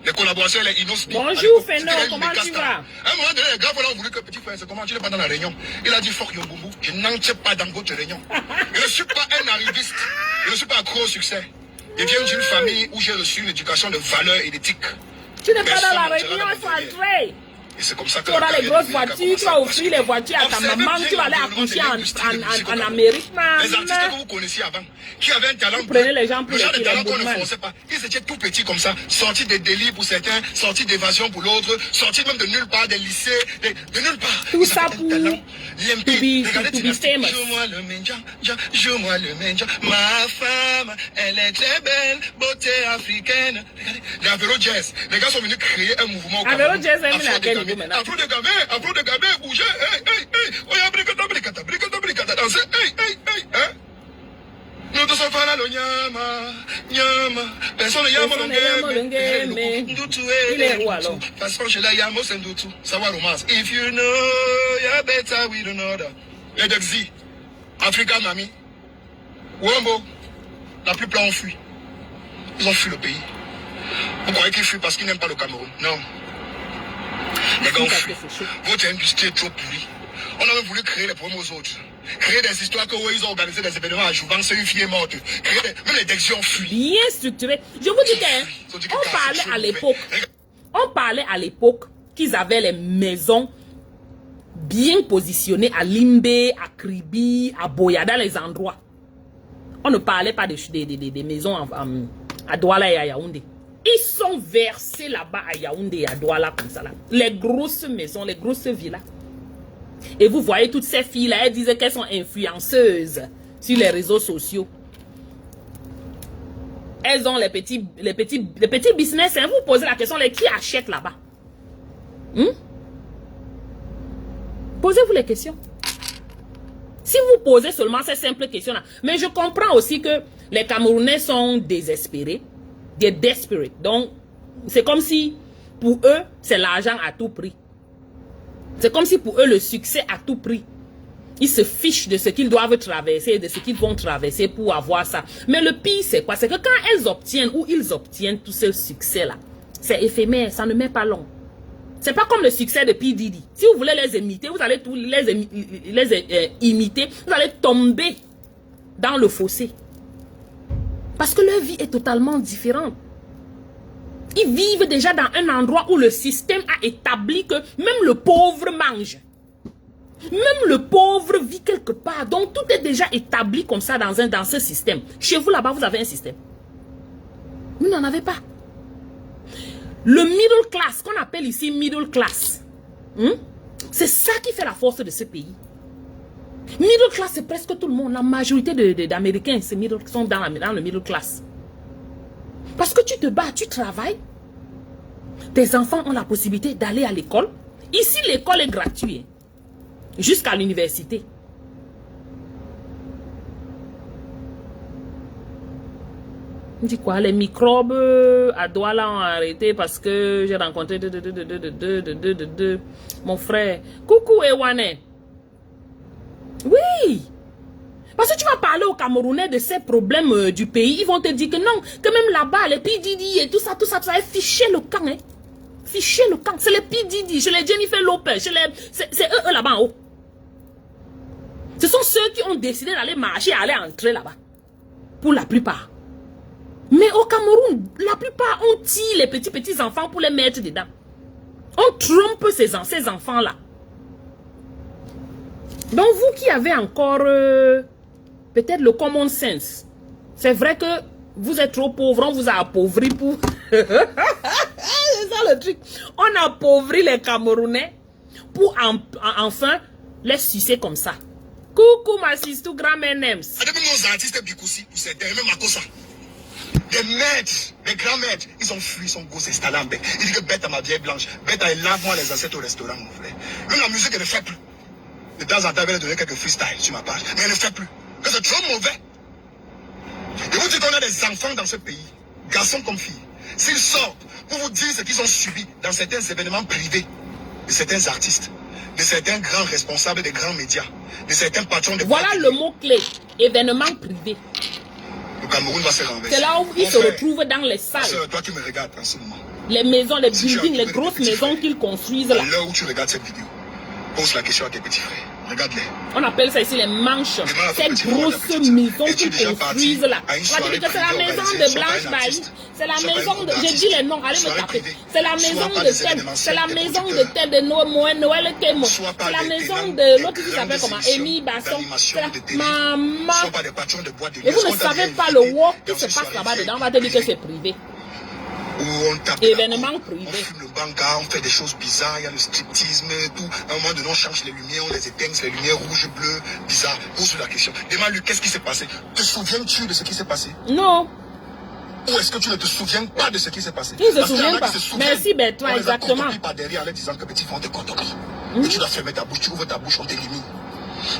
Les collaborations, les Inospi. Bonjour Feno, comment tu vas? À un moment donné, les gars ont voulu que petit frère, c'est comment tu n'es pas dans la réunion. Il a dit fuck Yombumbu, je n'entre pas dans votre réunion. Je ne suis pas un arriviste, je ne suis pas accro au succès. Je viens d'une famille où j'ai reçu une éducation de valeurs et d'éthique. Tu n'es pas dans la réunion, il faut entrer. Et c'est comme ça que tu auras les grosses voitures, tu vas offrir les voitures à ta maman, tu vas aller accoucher en Amérique. Les artistes que vous connaissiez avant, qui avaient un talent, prenez les gens pour le genre de les talent qu'on ne forçait pas. Ils étaient tout petits comme ça, sortis des délits pour certains, sortis d'évasion pour l'autre, sortis même de nulle part, des lycées, de nulle part. Tout ça pour limpide. Regardez, joue-moi le menja, joue-moi le menja. Ma femme, elle est très belle, beauté africaine. Regardez, les Avero Jazz, les gars sont venus créer un mouvement. Avero Jazz, Afro de Gabé, bougez, hey, oya bricata, dansez, hey, hein? Nous tous sommes là, le nyama, personne ne yama l'ongé, il est roi, alors. Parce que je l'ai yama, c'est tout, ça va romance. If you know, you're better with another. Les Dexy, Africa Mami, Wombo, la plupart ont fui. Ils ont fui le pays. Vous croyez qu'ils fuient parce qu'ils n'aiment pas le Cameroun? Non. Les gars, votre industrie est trop pourrie. On a même voulu créer les problèmes aux autres. Créer des histoires que ils ont organisé des événements à Jouvence, une fille est morte. Même les Dexy ont fui. Bien structuré. Je vous dis on parlait à l'époque qu'ils avaient les maisons bien positionnées à Limbe, à Kribi, à Boya, dans les endroits. On ne parlait pas des maisons à Douala et à Yaoundé. Ils sont versés là-bas à Yaoundé et à Douala comme ça là. Les grosses maisons, les grosses villas. Et vous voyez toutes ces filles-là, elles disaient qu'elles sont influenceuses sur les réseaux sociaux. Elles ont les petits business. Hein. Vous posez la question, qui achètent là-bas? Posez-vous les questions. Si vous posez seulement ces simples questions-là. Mais je comprends aussi que les Camerounais sont désespérés. Des desperate. Donc, c'est comme si, pour eux, c'est l'argent à tout prix. C'est comme si pour eux, le succès à tout prix. Ils se fichent de ce qu'ils doivent traverser, de ce qu'ils vont traverser pour avoir ça. Mais le pire, c'est quoi? C'est que quand elles obtiennent ou ils obtiennent tout ce succès-là, c'est éphémère, ça ne met pas long. C'est pas comme le succès de P. Diddy. Si vous voulez les imiter, vous allez tous les imiter, vous allez tomber dans le fossé. Parce que leur vie est totalement différente. Ils vivent déjà dans un endroit où le système a établi que même le pauvre mange. Même le pauvre vit quelque part. Donc tout est déjà établi comme ça dans ce système. Chez vous là-bas, vous avez un système. Vous n'en avez pas. Le middle class, qu'on appelle ici middle class, c'est ça qui fait la force de ce pays. Middle class, c'est presque tout le monde. La majorité d'Américains sont dans le middle class. Parce que tu te bats, tu travailles. Tes enfants ont la possibilité d'aller à l'école. Ici, l'école est gratuite. Jusqu'à l'université. On dit quoi? Les microbes à Douala ont arrêté parce que j'ai rencontré mon frère. Coucou Ewane. Oui. Parce que tu vas parler aux Camerounais de ces problèmes du pays. Ils vont te dire que non, que même là-bas, les PDD et tout ça, ficher le camp. Hein. Ficher le camp. C'est les PDD, chez les Jennifer Lopez, c'est eux là-bas en haut. Ce sont ceux qui ont décidé d'aller marcher, aller entrer là-bas. Pour la plupart. Mais au Cameroun, la plupart, on tire les petits enfants pour les mettre dedans. On trompe ces enfants-là. Donc vous qui avez encore peut-être le common sense, c'est vrai que vous êtes trop pauvres, on vous a appauvri pour... C'est ça le truc. On a appauvri les Camerounais pour enfin les sucer comme ça. Coucou ma sister, grand-mère Nems. Nos artistes Bikoussi, pour certains, même à Kosa. Des maîtres, des grands maîtres, ils ont fui son gosse installé en bec. Il dit que bête à ma vieille blanche, bête à lave-moi les assiettes au restaurant, mon frère. Même la musique, elle ne fait plus. De temps en temps, elle va donner quelques freestyles sur ma page, mais elle ne fait plus. Que c'est trop mauvais. Et vous dites qu'on a des enfants dans ce pays, garçons comme filles. S'ils sortent pour vous dire ce qu'ils ont subi dans certains événements privés de certains artistes, de certains grands responsables des grands médias, de certains patrons de... Voilà le mot-clé, événement privé. Le Cameroun va se renverser. C'est là où ils se retrouvent dans les salles. Toi qui me regardes en ce moment. Les maisons, les buildings, les grosses maisons qu'ils construisent là. À l'heure où tu regardes cette vidéo, pose la question à tes petits frères. Regarde-les. On appelle ça ici les mansions. Ces grosses maisons qu'ils construisent là. On va dire que c'est la maison de Blanche Bailly. C'est la maison de... J'ai dit les noms, allez me taper. C'est la maison de Ted. C'est la maison de Ted de Noël Kemo. C'est la maison de l'autre qui s'appelle comment? Amy Basson. C'est la... Maman. Et vous ne savez pas le work qui se passe là-bas dedans. On va te dire que c'est privé. Où on tape événement privé. On fume le banga, on fait des choses bizarres, il y a le striptease, mais tout. À un moment donné, on change les lumières, on les éteint, les lumières rouges, bleues, bizarres. Pose la question. Demande-lui, qu'est-ce qui s'est passé? Te souviens-tu de ce qui s'est passé? Non. Ou est-ce que tu ne te souviens pas de ce qui s'est passé? Il ne se souvient pas. Merci Bertrand, exactement. On les a par derrière en disant que petit font des cotopies. Et tu dois fermer ta bouche, tu ouvres ta bouche, on t'élimine.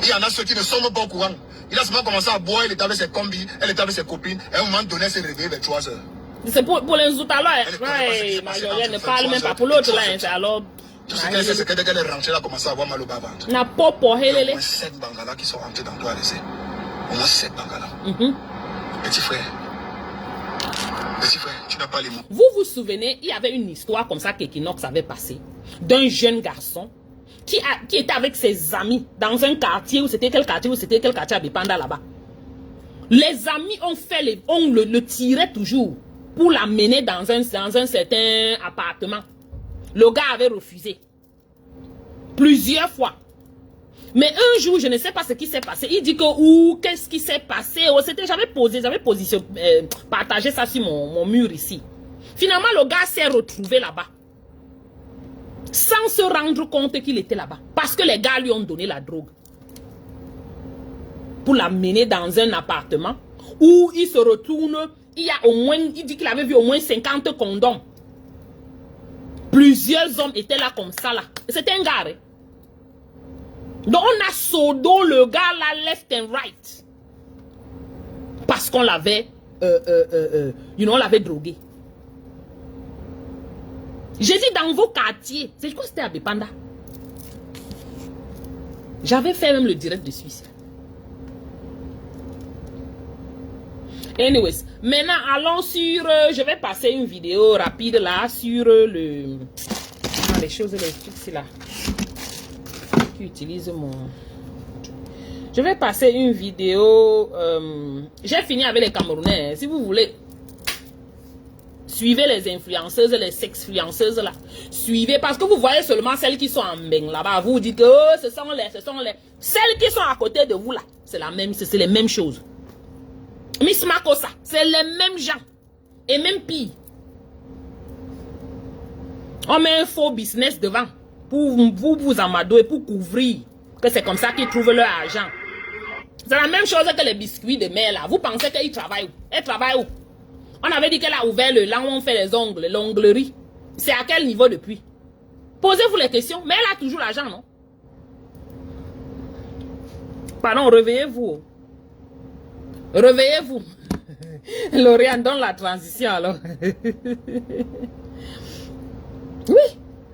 Il y en a ceux qui ne sont même pas au courant. Il a seulement commencé à boire, il était avec ses combis, elle était avec ses copines, et à un moment donné, elle s'est réveillée vers 3 heures. C'est pour les autres alors, ouais, elle ne parle même pas pour l'autre là, alors. Tout ce qu'elle sait, c'est que dès qu'elle est rentrée, elle a commencé à avoir mal au bas-ventre. N'a pas pour elle. Il y a au moins 7 bangalas qui sont rentrés dans toi, laissez. Au moins 7 bangalas. Petit frère, tu n'as pas les mots. Vous vous souvenez, il y avait une histoire comme ça qu'Equinox avait passé d'un jeune garçon qui était avec ses amis dans un quartier où c'était quel quartier à Bipanda là-bas. Les amis on le tirait toujours pour l'amener dans un certain appartement. Le gars avait refusé. Plusieurs fois. Mais un jour, je ne sais pas ce qui s'est passé. Il dit que, qu'est-ce qui s'est passé? J'avais partagé ça sur mon mur ici. Finalement, le gars s'est retrouvé là-bas. Sans se rendre compte qu'il était là-bas. Parce que les gars lui ont donné la drogue. Pour l'amener dans un appartement où il se retourne. Il dit qu'il avait vu au moins 50 condoms. Plusieurs hommes étaient là comme ça là. C'était un gars. Hein? Donc on a sodo le gars là left and right. Parce qu'on l'avait on l'avait drogué. J'ai dit dans vos quartiers. Je crois que c'était à Bipanda. J'avais fait même le direct de Suisse. Anyways, maintenant allons sur... je vais passer une vidéo rapide là sur les choses, les trucs là. Qui utilise mon... Je vais passer une vidéo... j'ai fini avec les Camerounais. Hein. Si vous voulez, suivez les influenceuses, les sexfluenceuses là. Suivez, parce que vous voyez seulement celles qui sont en beng là-bas. Vous dites que ce sont les... Celles qui sont à côté de vous là, c'est les mêmes choses. Miss Makosa, c'est les mêmes gens. Et même pire. On met un faux business devant. Pour vous amadouer, pour couvrir. Que c'est comme ça qu'ils trouvent leur argent. C'est la même chose que les biscuits de mère là. Vous pensez qu'ils travaillent où? Elle travaille où? On avait dit qu'elle a ouvert le là où on fait les ongles, l'onglerie. C'est à quel niveau depuis? Posez-vous les questions. Mais elle a toujours l'argent, non? Pardon, réveillez-vous. Réveillez-vous. Lauriane, donne la transition alors. Oui.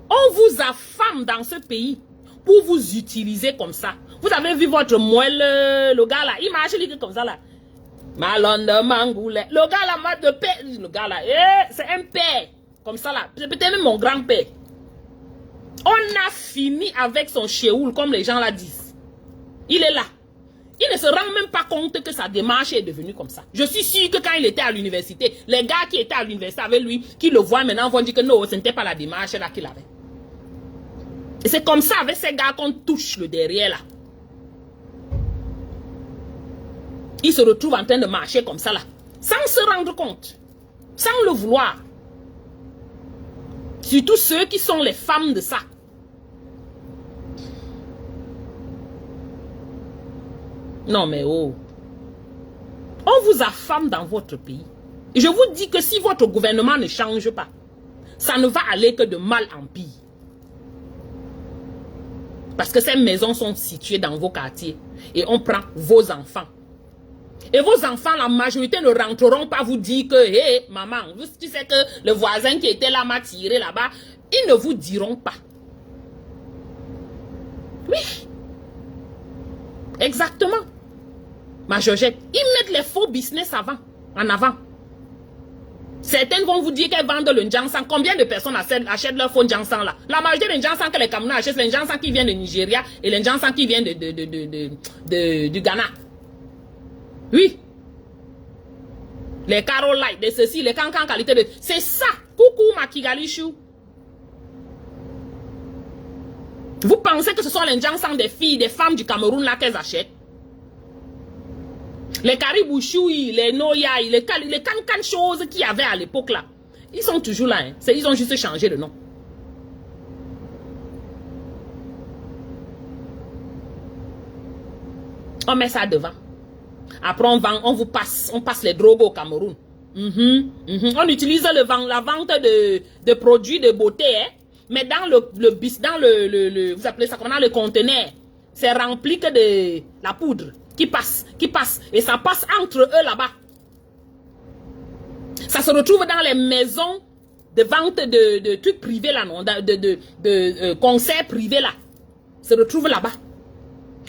On vous affame dans ce pays pour vous utiliser comme ça. Vous avez vu votre moelle, le gars là. Il marche comme ça là. Malonde Mangoulet. Le gars là, m'a de paix. Le gars là, c'est un père. Comme ça là. C'est peut-être même mon grand-père. On a fini avec son chéoul, comme les gens là disent. Il est là. Il ne se rend même pas compte que sa démarche est devenue comme ça. Je suis sûr que quand il était à l'université, les gars qui étaient à l'université avec lui, qui le voient maintenant, vont dire que non, ce n'était pas la démarche là qu'il avait. Et c'est comme ça avec ces gars qu'on touche le derrière là. Ils se retrouvent en train de marcher comme ça là. Sans se rendre compte. Sans le vouloir. Surtout ceux qui sont les femmes de ça. Non, mais oh. On vous affame dans votre pays. Et je vous dis que si votre gouvernement ne change pas, ça ne va aller que de mal en pire. Parce que ces maisons sont situées dans vos quartiers. Et on prend vos enfants. Et vos enfants, la majorité ne rentreront pas vous dire que, hé, maman, tu sais que le voisin qui était là m'a tiré là-bas. Ils ne vous diront pas. Oui. Exactement. Ma Georgette, ils mettent les faux business en avant. Certaines vont vous dire qu'elles vendent le Njansan. Combien de personnes achètent leur faux Njansan là? La majorité des Njansan que les Camerounais achètent, c'est les Njansan qui viennent de Nigeria et les Njansan qui viennent du Ghana. Oui. Les Carolites, de ceci, les Cancan qualité de... C'est ça. Coucou ma Kigalichou. Vous pensez que ce sont les Njansan des filles, des femmes du Cameroun là qu'elles achètent? Les Caribouchoui, les Noyaï, les cancan choses qu'il y avait à l'époque là, ils sont toujours là. Hein. Ils ont juste changé de nom. On met ça devant. Après on vend, on passe les drogues au Cameroun. On utilise la vente de produits de beauté, hein. Mais dans vous appelez ça comment, le conteneur, c'est rempli que de la poudre. Qui passe, et ça passe entre eux là-bas. Ça se retrouve dans les maisons de vente de trucs privés là, non, de concerts privés là. Ça se retrouve là-bas.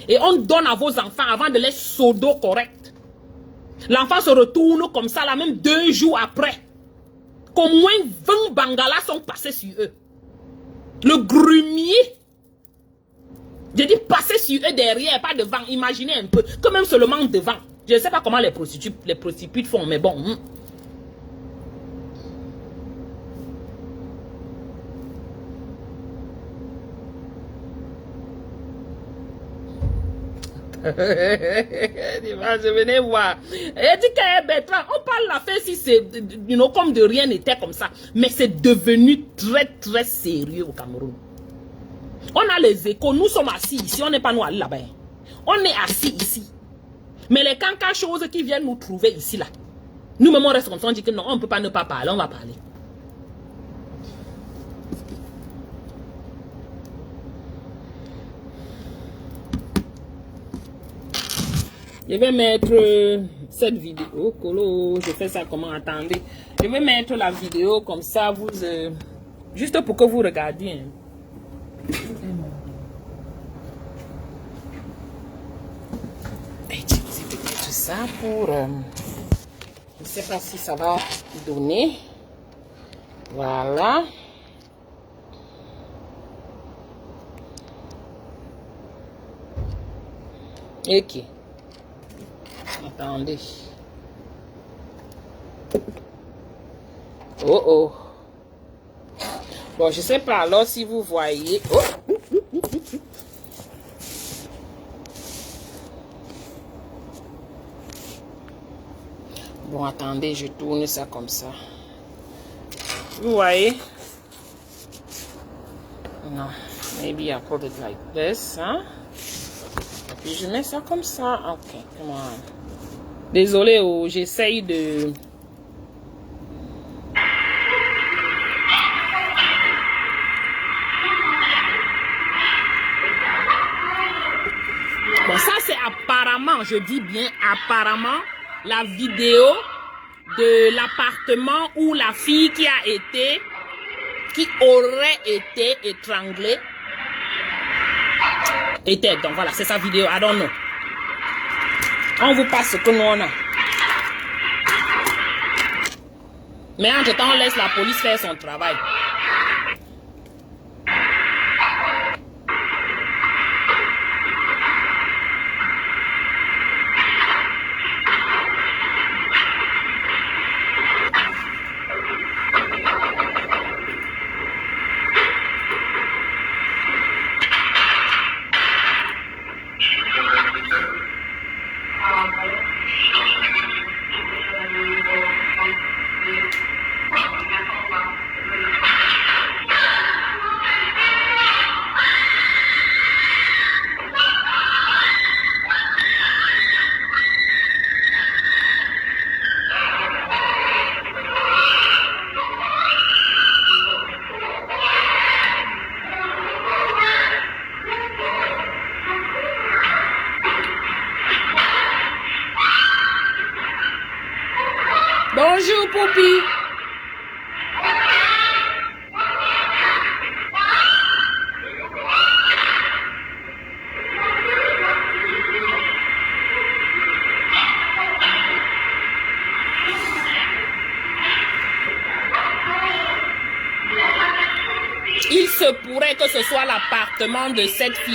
Et on donne à vos enfants avant de les sodo correct. L'enfant se retourne comme ça là, même 2 jours après. Qu'au moins 20 bangalas sont passés sur eux. Le grumier. Je dis passer sur eux derrière, pas devant. Imaginez un peu. Que même seulement devant. Je ne sais pas comment les prostituées font, mais bon. Je venais voir. Elle dit qu'elle est bête. On parle la fait si c'est comme de rien n'était comme ça. Mais c'est devenu très très sérieux au Cameroun. On a les échos, nous sommes assis ici, on n'est pas nous allés là-bas. On est assis ici. Mais les cancans choses qui viennent nous trouver ici là. Nous-mêmes on reste comme ça, on dit que non, on ne peut pas ne pas parler, on va parler. Je vais mettre cette vidéo. Colo, je fais ça comment? Attendez. Je vais mettre la vidéo comme ça, juste pour que vous regardiez. Hein. Utiliser peut-être ça pour... je ne sais pas si ça va donner. Voilà. Ok. Attendez. Oh oh. Bon, je sais pas alors si vous voyez. Oh. Bon, attendez, je tourne ça comme ça. Vous voyez? Non. Maybe I put it like this, hein? Et puis je mets ça comme ça. Ok, come on. Désolé, oh, j'essaye de... Bon, ça c'est apparemment, je dis bien apparemment, la vidéo de l'appartement où la fille qui aurait été étranglée était. Donc voilà, c'est sa vidéo, I don't know. On vous passe ce que nous on a. Mais entre-temps, on laisse la police faire son travail. Bonjour, Poupi. Il se pourrait que ce soit l'appartement de cette fille.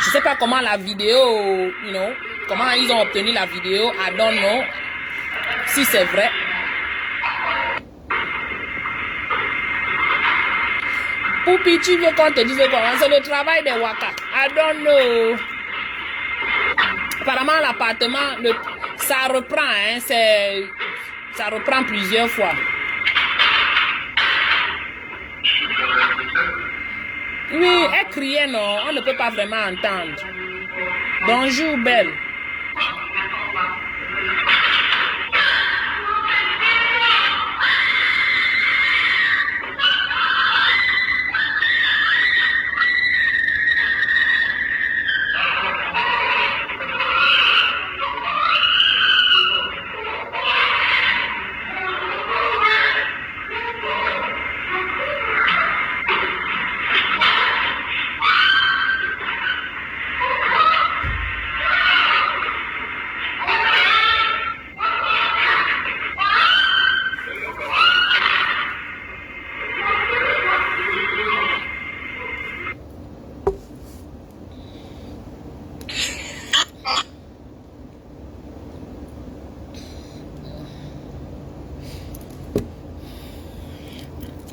Je ne sais pas comment la vidéo, comment ils ont obtenu la vidéo. I don't know si c'est vrai. Poupi, tu veux qu'on te dise comment? C'est le travail des Waka. I don't know. Apparemment, l'appartement, ça reprend, hein, ça reprend plusieurs fois. Oui, elle criait, non, on ne peut pas vraiment entendre. Bonjour, belle.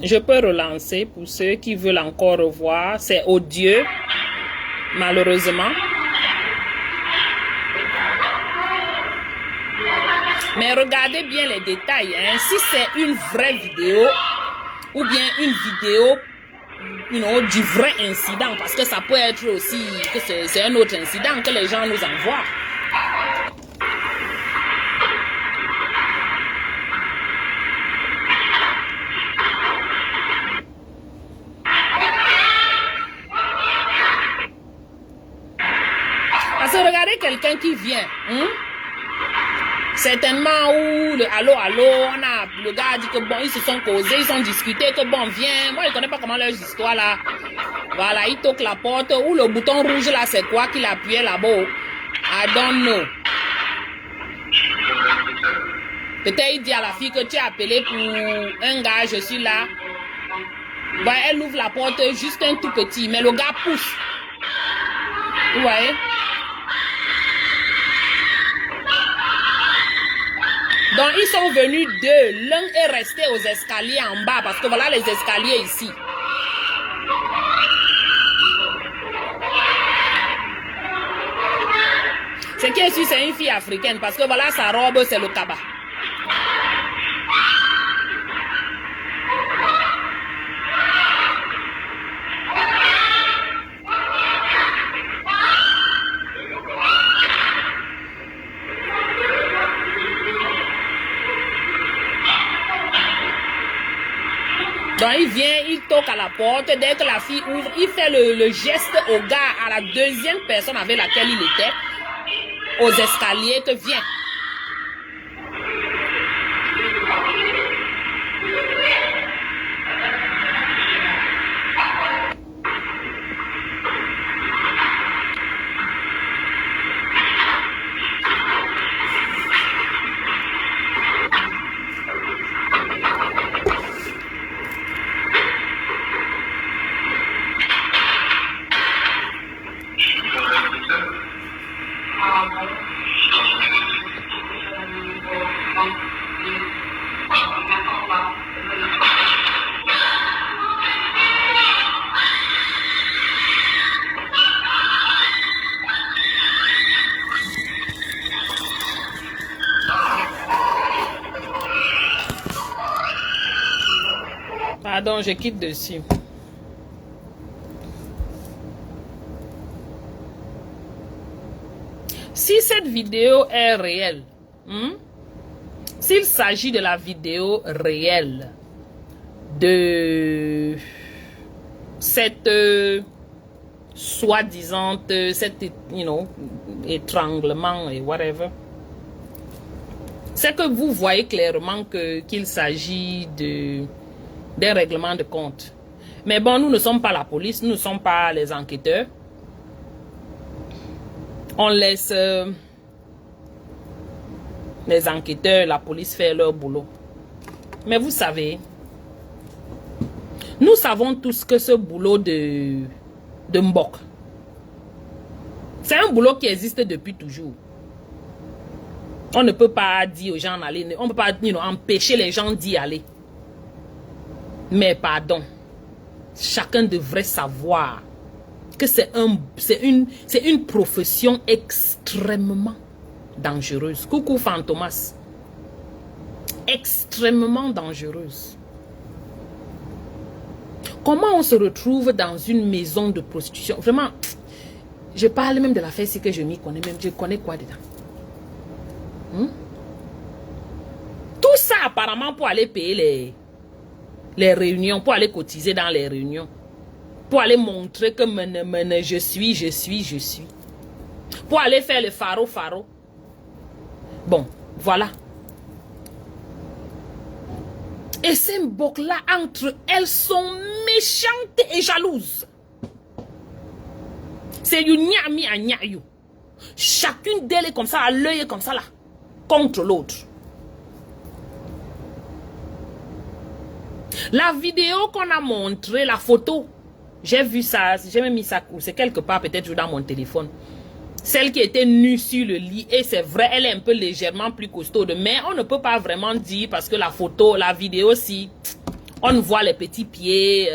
Je peux relancer pour ceux qui veulent encore revoir. C'est odieux, malheureusement. Mais regardez bien les détails. Hein. Si c'est une vraie vidéo ou bien une vidéo du vrai incident, parce que ça peut être aussi que c'est un autre incident que les gens nous envoient. Regardez quelqu'un qui vient. Certainement où le allô, le gars a dit que bon, ils se sont causés, ils ont discuté, que bon, viens. Moi, je ne connais pas comment leur histoire là. Voilà, il toque la porte. Ou le bouton rouge là, c'est quoi qu'il appuyait là-bas? I don't know. Peut-être il dit à la fille que tu es appelé pour un gars, je suis là. Bah, elle ouvre la porte juste un tout petit, mais le gars pousse. Vous voyez? Donc, ils sont venus deux. L'un est resté aux escaliers en bas parce que voilà les escaliers ici. Ce qui est sûr, c'est une fille africaine parce que voilà sa robe, c'est le kaba. Donc il vient, il toque à la porte, dès que la fille ouvre, il fait le geste au gars, à la deuxième personne avec laquelle il était, aux escaliers, que viens. Pardon, je quitte dessus. Si cette vidéo est réelle, s'il s'agit de la vidéo réelle de cette soi-disant, cet étranglement et whatever, c'est que vous voyez clairement qu'il s'agit d'un règlement de compte. Mais bon, nous ne sommes pas la police, nous ne sommes pas les enquêteurs. On laisse les enquêteurs, la police faire leur boulot. Mais vous savez, nous savons tous que ce boulot de Mbok, c'est un boulot qui existe depuis toujours. On ne peut pas dire aux gens d'aller, on ne peut pas empêcher les gens d'y aller. Mais pardon, chacun devrait savoir que c'est une profession extrêmement dangereuse. Coucou Fantomas. Extrêmement dangereuse. Comment on se retrouve dans une maison de prostitution? Vraiment, je parle même de la fête, c'est que je m'y connais même. Je connais quoi dedans? Tout ça apparemment pour aller payer les réunions, pour aller cotiser dans les réunions, pour aller montrer que je suis. Pour aller faire le faro. Bon, voilà. Et ces Mbok-là, entre elles, sont méchantes et jalouses. C'est une nyami à nyayu. Chacune d'elles est comme ça, à l'œil comme ça là, contre l'autre. La vidéo qu'on a montrée, la photo, j'ai vu ça, j'ai même mis ça, c'est quelque part peut-être dans mon téléphone. Celle qui était nue sur le lit, et c'est vrai, elle est un peu légèrement plus costaude, mais on ne peut pas vraiment dire parce que la photo, la vidéo, si on voit les petits pieds,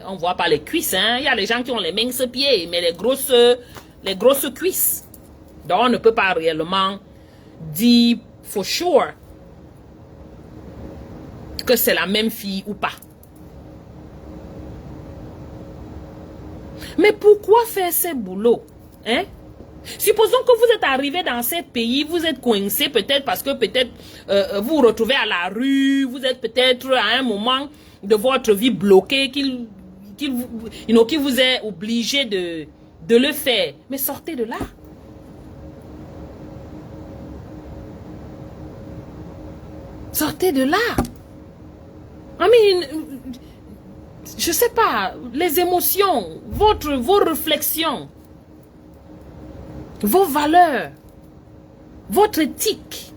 on voit pas les cuisses, hein. Il y a les gens qui ont les minces pieds, mais les grosses cuisses. Donc on ne peut pas réellement dire for sure que c'est la même fille ou pas. Mais pourquoi faire ce boulot, hein? Supposons que vous êtes arrivé dans ces pays, vous êtes coincé peut-être parce que peut-être vous vous retrouvez à la rue, vous êtes peut-être à un moment de votre vie bloqué, qui vous est obligé de le faire. Mais sortez de là. Sortez de là. Je sais pas, les émotions, vos réflexions, vos valeurs, votre éthique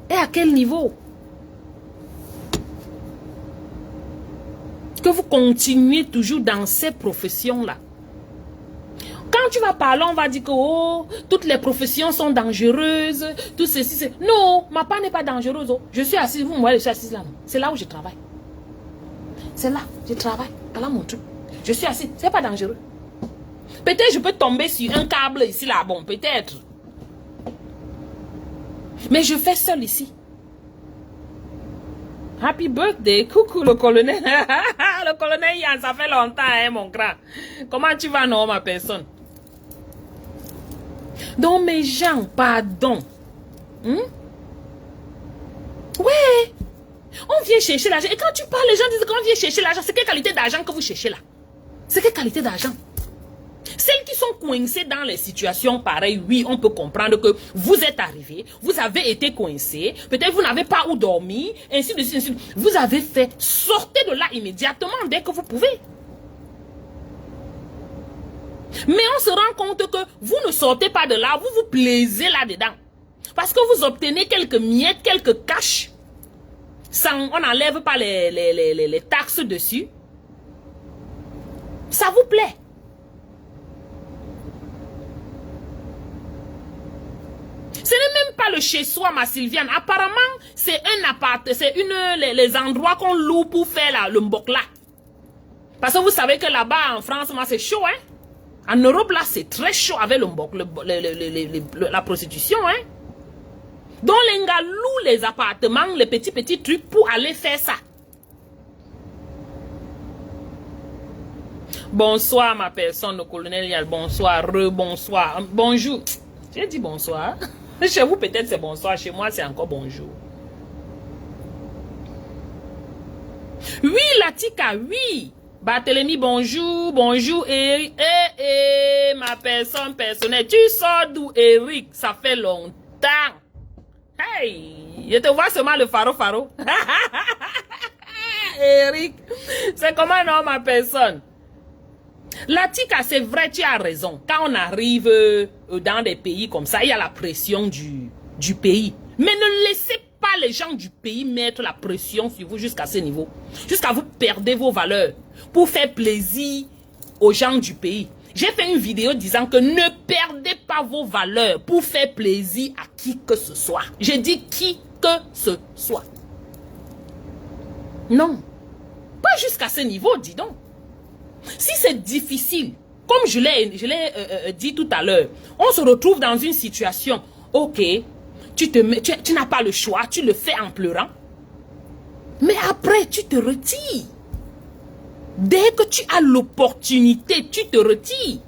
est à quel niveau? Que vous continuez toujours dans ces professions-là. Quand tu vas parler, on va dire que oh, toutes les professions sont dangereuses, tout ceci, c'est... Non, ma part n'est pas dangereuse. Oh. Je suis assise, vous me voyez, je suis assise là. C'est là où je travaille. C'est là, je travaille. Voilà mon truc. Je suis assise, c'est pas dangereux. Peut-être je peux tomber sur un câble ici, là, bon, peut-être. Mais je fais seul ici. Happy birthday, coucou le colonel. Le colonel Yann, ça fait longtemps, hein, mon grand. Comment tu vas, non, ma personne? Donc, mes gens, pardon. Ouais. On vient chercher l'argent. Et quand tu parles, les gens disent qu'on vient chercher l'argent. C'est quelle qualité d'argent que vous cherchez là? C'est quelle qualité d'argent? Celles qui sont coincées dans les situations pareilles, oui, on peut comprendre que vous êtes arrivé, vous avez été coincé, peut-être vous n'avez pas où dormir, ainsi de suite, ainsi de suite. Vous avez fait, sortez de là immédiatement dès que vous pouvez. Mais on se rend compte que vous ne sortez pas de là, vous vous plaisez là-dedans. Parce que vous obtenez quelques miettes, quelques cash, sans, on n'enlève pas les taxes dessus. Ça vous plaît. Ce n'est même pas le chez-soi, ma Sylviane. Apparemment, c'est un appart, c'est les endroits qu'on loue pour faire le mbok là. Parce que vous savez que là-bas, en France, c'est chaud, hein. En Europe, là, c'est très chaud avec le mbok, la prostitution, hein. Donc, les gars louent les appartements, les petits trucs pour aller faire ça. Bonsoir, ma personne, le colonel Yal. Bonsoir, bonsoir. Bonjour. J'ai dit bonsoir. Chez vous, peut-être c'est bonsoir. Chez moi, c'est encore bonjour. Oui, Latika, oui. Barthélemy, bonjour. Bonjour, Eric. Ma personne personnelle. Tu sors d'où, Eric? Ça fait longtemps. Hey, je te vois seulement le faro. Eric, c'est comme un homme à personne. La tika, c'est vrai, tu as raison. Quand on arrive dans des pays comme ça, il y a la pression du pays. Mais ne laissez pas les gens du pays mettre la pression sur vous jusqu'à ce niveau. Jusqu'à vous perdre vos valeurs pour faire plaisir aux gens du pays. J'ai fait une vidéo disant que ne perdez pas vos valeurs pour faire plaisir à qui que ce soit. J'ai dit qui que ce soit. Non. Pas jusqu'à ce niveau, dis donc. Si c'est difficile, comme je l'ai dit tout à l'heure, on se retrouve dans une situation, ok, tu n'as pas le choix, tu le fais en pleurant, mais après tu te retires. Dès que tu as l'opportunité, tu te retires.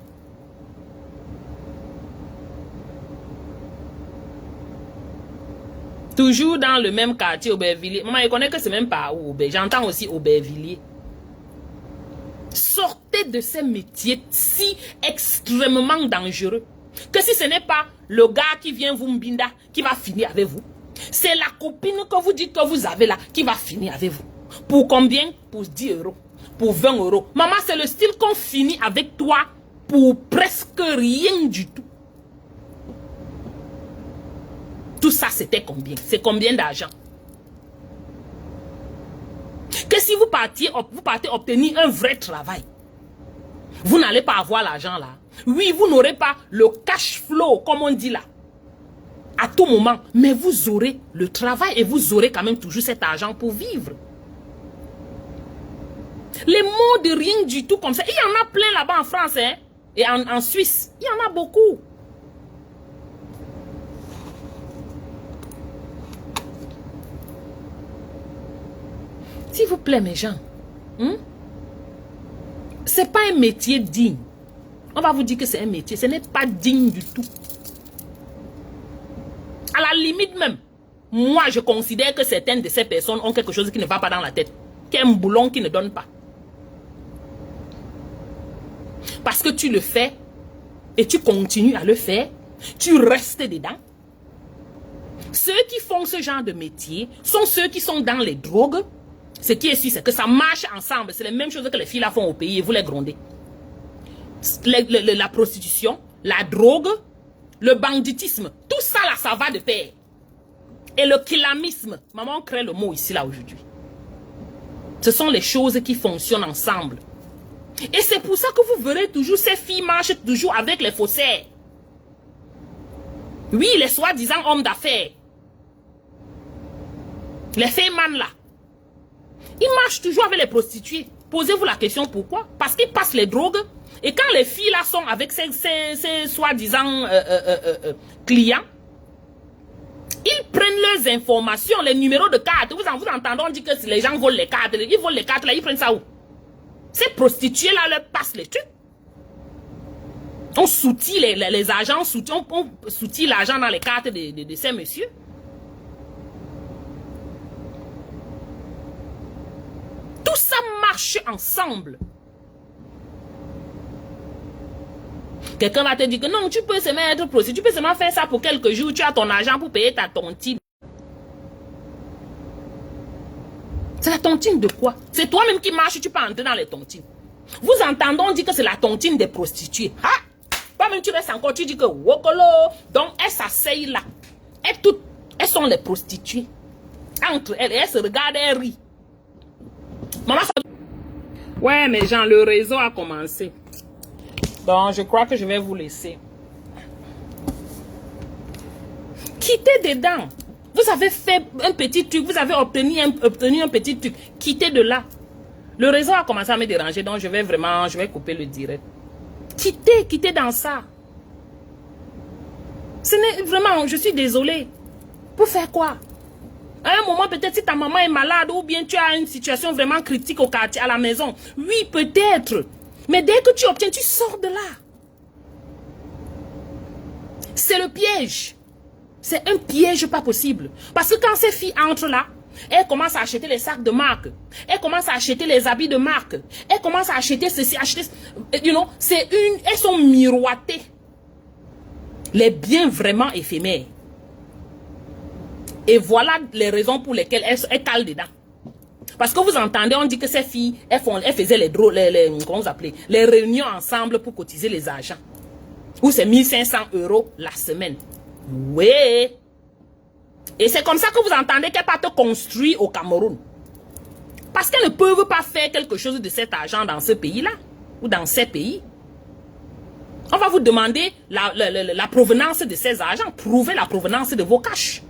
Toujours dans le même quartier, Aubervilliers. Maman, je connais que c'est même pas Aubert. J'entends aussi Aubervilliers. Sortez de ces métiers si extrêmement dangereux. Que si ce n'est pas le gars qui vient vous mbinda, qui va finir avec vous. C'est la copine que vous dites que vous avez là, qui va finir avec vous. Pour combien? Pour 10 euros. Pour 20 euros. Maman, c'est le style qu'on finit avec toi pour presque rien du tout. Tout ça, c'était combien? C'est combien d'argent? Que si vous partez obtenir un vrai travail, vous n'allez pas avoir l'argent là. Oui, vous n'aurez pas le cash flow, comme on dit là, à tout moment. Mais vous aurez le travail et vous aurez quand même toujours cet argent pour vivre. Les mots de rien du tout comme ça, il y en a plein là-bas en France hein, et en Suisse. Il y en a beaucoup. S'il vous plaît, mes gens, c'est pas un métier digne. On va vous dire que c'est un métier, ce n'est pas digne du tout. À la limite même, moi je considère que certaines de ces personnes ont quelque chose qui ne va pas dans la tête, qui est un boulon qui ne donne pas. Parce que tu le fais et tu continues à le faire, tu restes dedans. Ceux qui font ce genre de métier sont ceux qui sont dans les drogues. Ce qui est sûr, c'est que ça marche ensemble. C'est les mêmes choses que les filles là font au pays et vous les grondez. La prostitution, la drogue, le banditisme, tout ça là, ça va de pair. Et le kilamisme, maman crée le mot ici là aujourd'hui. Ce sont les choses qui fonctionnent ensemble. Et c'est pour ça que vous verrez toujours ces filles marchent toujours avec les faussaires. Oui, les soi-disant hommes d'affaires. Les fémans là. Ils marchent toujours avec les prostituées. Posez-vous la question pourquoi? Parce qu'ils passent les drogues. Et quand les filles là sont avec ces soi-disant clients, ils prennent leurs informations, les numéros de carte. Vous entendez, on dit que si les gens volent les cartes, ils volent les cartes là, ils prennent ça où? Ces prostituées là leur passent les trucs. On soutient les agents, on soutient l'argent dans les cartes de ces messieurs. Tout ça marche ensemble. Quelqu'un va te dire que non, tu peux seulement être prostituée, tu peux seulement faire ça pour quelques jours, tu as ton argent pour payer ta tontine. C'est la tontine de quoi? C'est toi-même qui marches, tu peux entrer dans les tontines. Vous entendez, on dit que c'est la tontine des prostituées. Ah! Toi-même tu restes encore, tu dis que wokolo. Donc elles s'asseyent là. Elles sont les prostituées. Entre elles, elles se regardent, elles rient. Maman, ouais, mais Jean, le réseau a commencé. Donc, je crois que je vais vous laisser. Quittez dedans. Vous avez fait un petit truc, vous avez obtenu un petit truc. Quittez de là. Le réseau a commencé à me déranger, donc je vais couper le direct. Quittez dans ça. Ce n'est vraiment, je suis désolée. Pour faire quoi? À un moment, peut-être si ta maman est malade ou bien tu as une situation vraiment critique au quartier, à la maison. Oui, peut-être. Mais dès que tu obtiens, tu sors de là. C'est le piège. C'est un piège pas possible. Parce que quand ces filles entrent là, elles commencent à acheter les sacs de marque. Elles commencent à acheter les habits de marque. Elles commencent à acheter ceci, acheter... You know, elles sont miroitées. Les biens vraiment éphémères. Et voilà les raisons pour lesquelles elles calent dedans. Parce que vous entendez, on dit que ces filles, elles faisaient comment vous appelez, les réunions ensemble pour cotiser les agents. Ou c'est 1500 € la semaine. Oui. Et c'est comme ça que vous entendez qu'elles partent construire au Cameroun. Parce qu'elles ne peuvent pas faire quelque chose de cet argent dans ce pays-là. Ou dans ces pays. On va vous demander la provenance de ces argents. Prouvez la provenance de vos cash.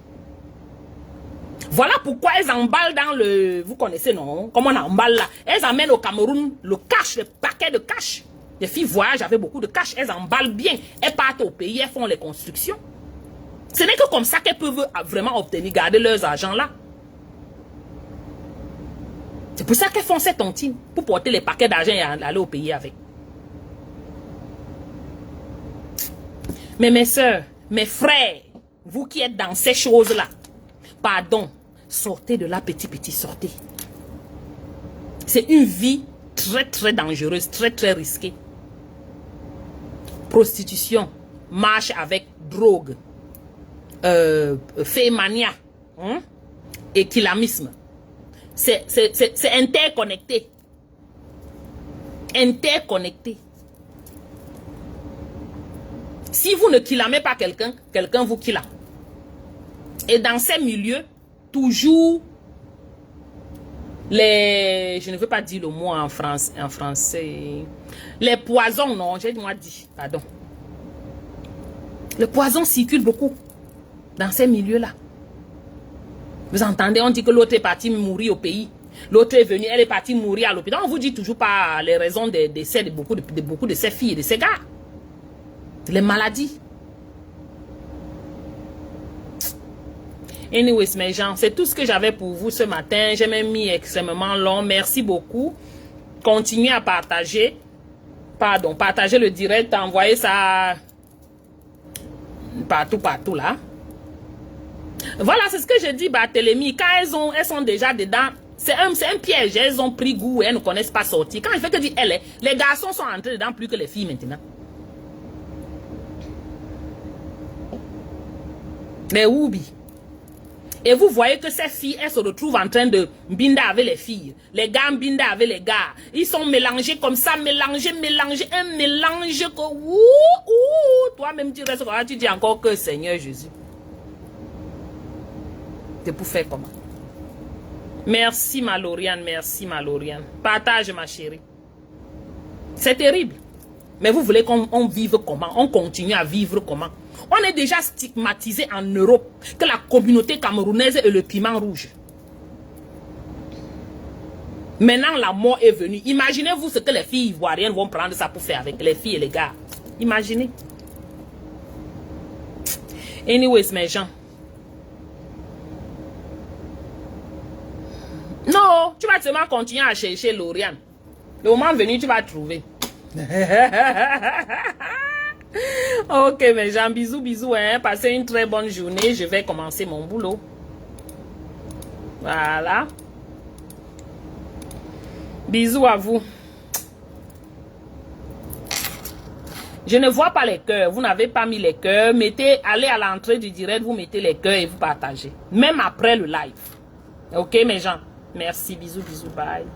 Voilà pourquoi elles emballent dans le... Vous connaissez, non? Comment on emballe là? Elles amènent au Cameroun le cash, le paquet de cash. Les filles voyagent avec beaucoup de cash. Elles emballent bien. Elles partent au pays, elles font les constructions. Ce n'est que comme ça qu'elles peuvent vraiment obtenir, garder leurs argent là. C'est pour ça qu'elles font cette tontine. Pour porter les paquets d'argent et aller au pays avec. Mais mes soeurs, mes frères, vous qui êtes dans ces choses-là, pardon, sortez de là petit, sortez. C'est une vie très, très dangereuse, très, très risquée. Prostitution, marche avec drogue, fémania, et kilamisme. C'est interconnecté. Interconnecté. Si vous ne killamez pas quelqu'un, quelqu'un vous killa. Et dans ces milieux, toujours les... Je ne veux pas dire le mot en français. Les poisons, non, j'ai moi dit, pardon. Le poison circule beaucoup dans ces milieux-là. Vous entendez, on dit que l'autre est parti mourir au pays. L'autre est venu, elle est partie mourir à l'hôpital. On vous dit toujours pas les raisons des décès de beaucoup de ces filles et de ces gars. Les maladies. Anyways, mes gens, c'est tout ce que j'avais pour vous ce matin. J'ai même mis extrêmement long. Merci beaucoup. Continuez à partager. Pardon, partagez le direct, envoyez ça partout là. Voilà, c'est ce que je dis, Barthélemy. Quand elles sont déjà dedans, c'est un piège. Elles ont pris goût et elles ne connaissent pas sortir. Quand je fais que dire elles, les garçons sont entrés dedans plus que les filles maintenant. Les Woubi. Et vous voyez que ces filles, elles se retrouvent en train de binda avec les filles. Les gars binda avec les gars. Ils sont mélangés comme ça, mélangés. Un mélange que... Toi-même, tu restes là, tu dis encore que Seigneur Jésus. C'est pour faire comment? Merci, ma Lauriane. Merci, ma Lauriane. Partage, ma chérie. C'est terrible. Mais vous voulez qu'on vive comment? On continue à vivre comment? On est déjà stigmatisé en Europe que la communauté camerounaise est le piment rouge. Maintenant, la mort est venue. Imaginez-vous ce que les filles ivoiriennes vont prendre ça pour faire avec les filles et les gars. Imaginez. Anyways, mes gens. Non, tu vas seulement continuer à chercher Lauriane. Le moment venu, tu vas trouver. Ok, mes gens, bisous, hein. Passez une très bonne journée. Je vais commencer mon boulot. Voilà. Bisous à vous. Je ne vois pas les cœurs. Vous n'avez pas mis les cœurs. Allez à l'entrée du direct, vous mettez les cœurs et vous partagez. Même après le live. Ok, mes gens. Merci, bisous, bye.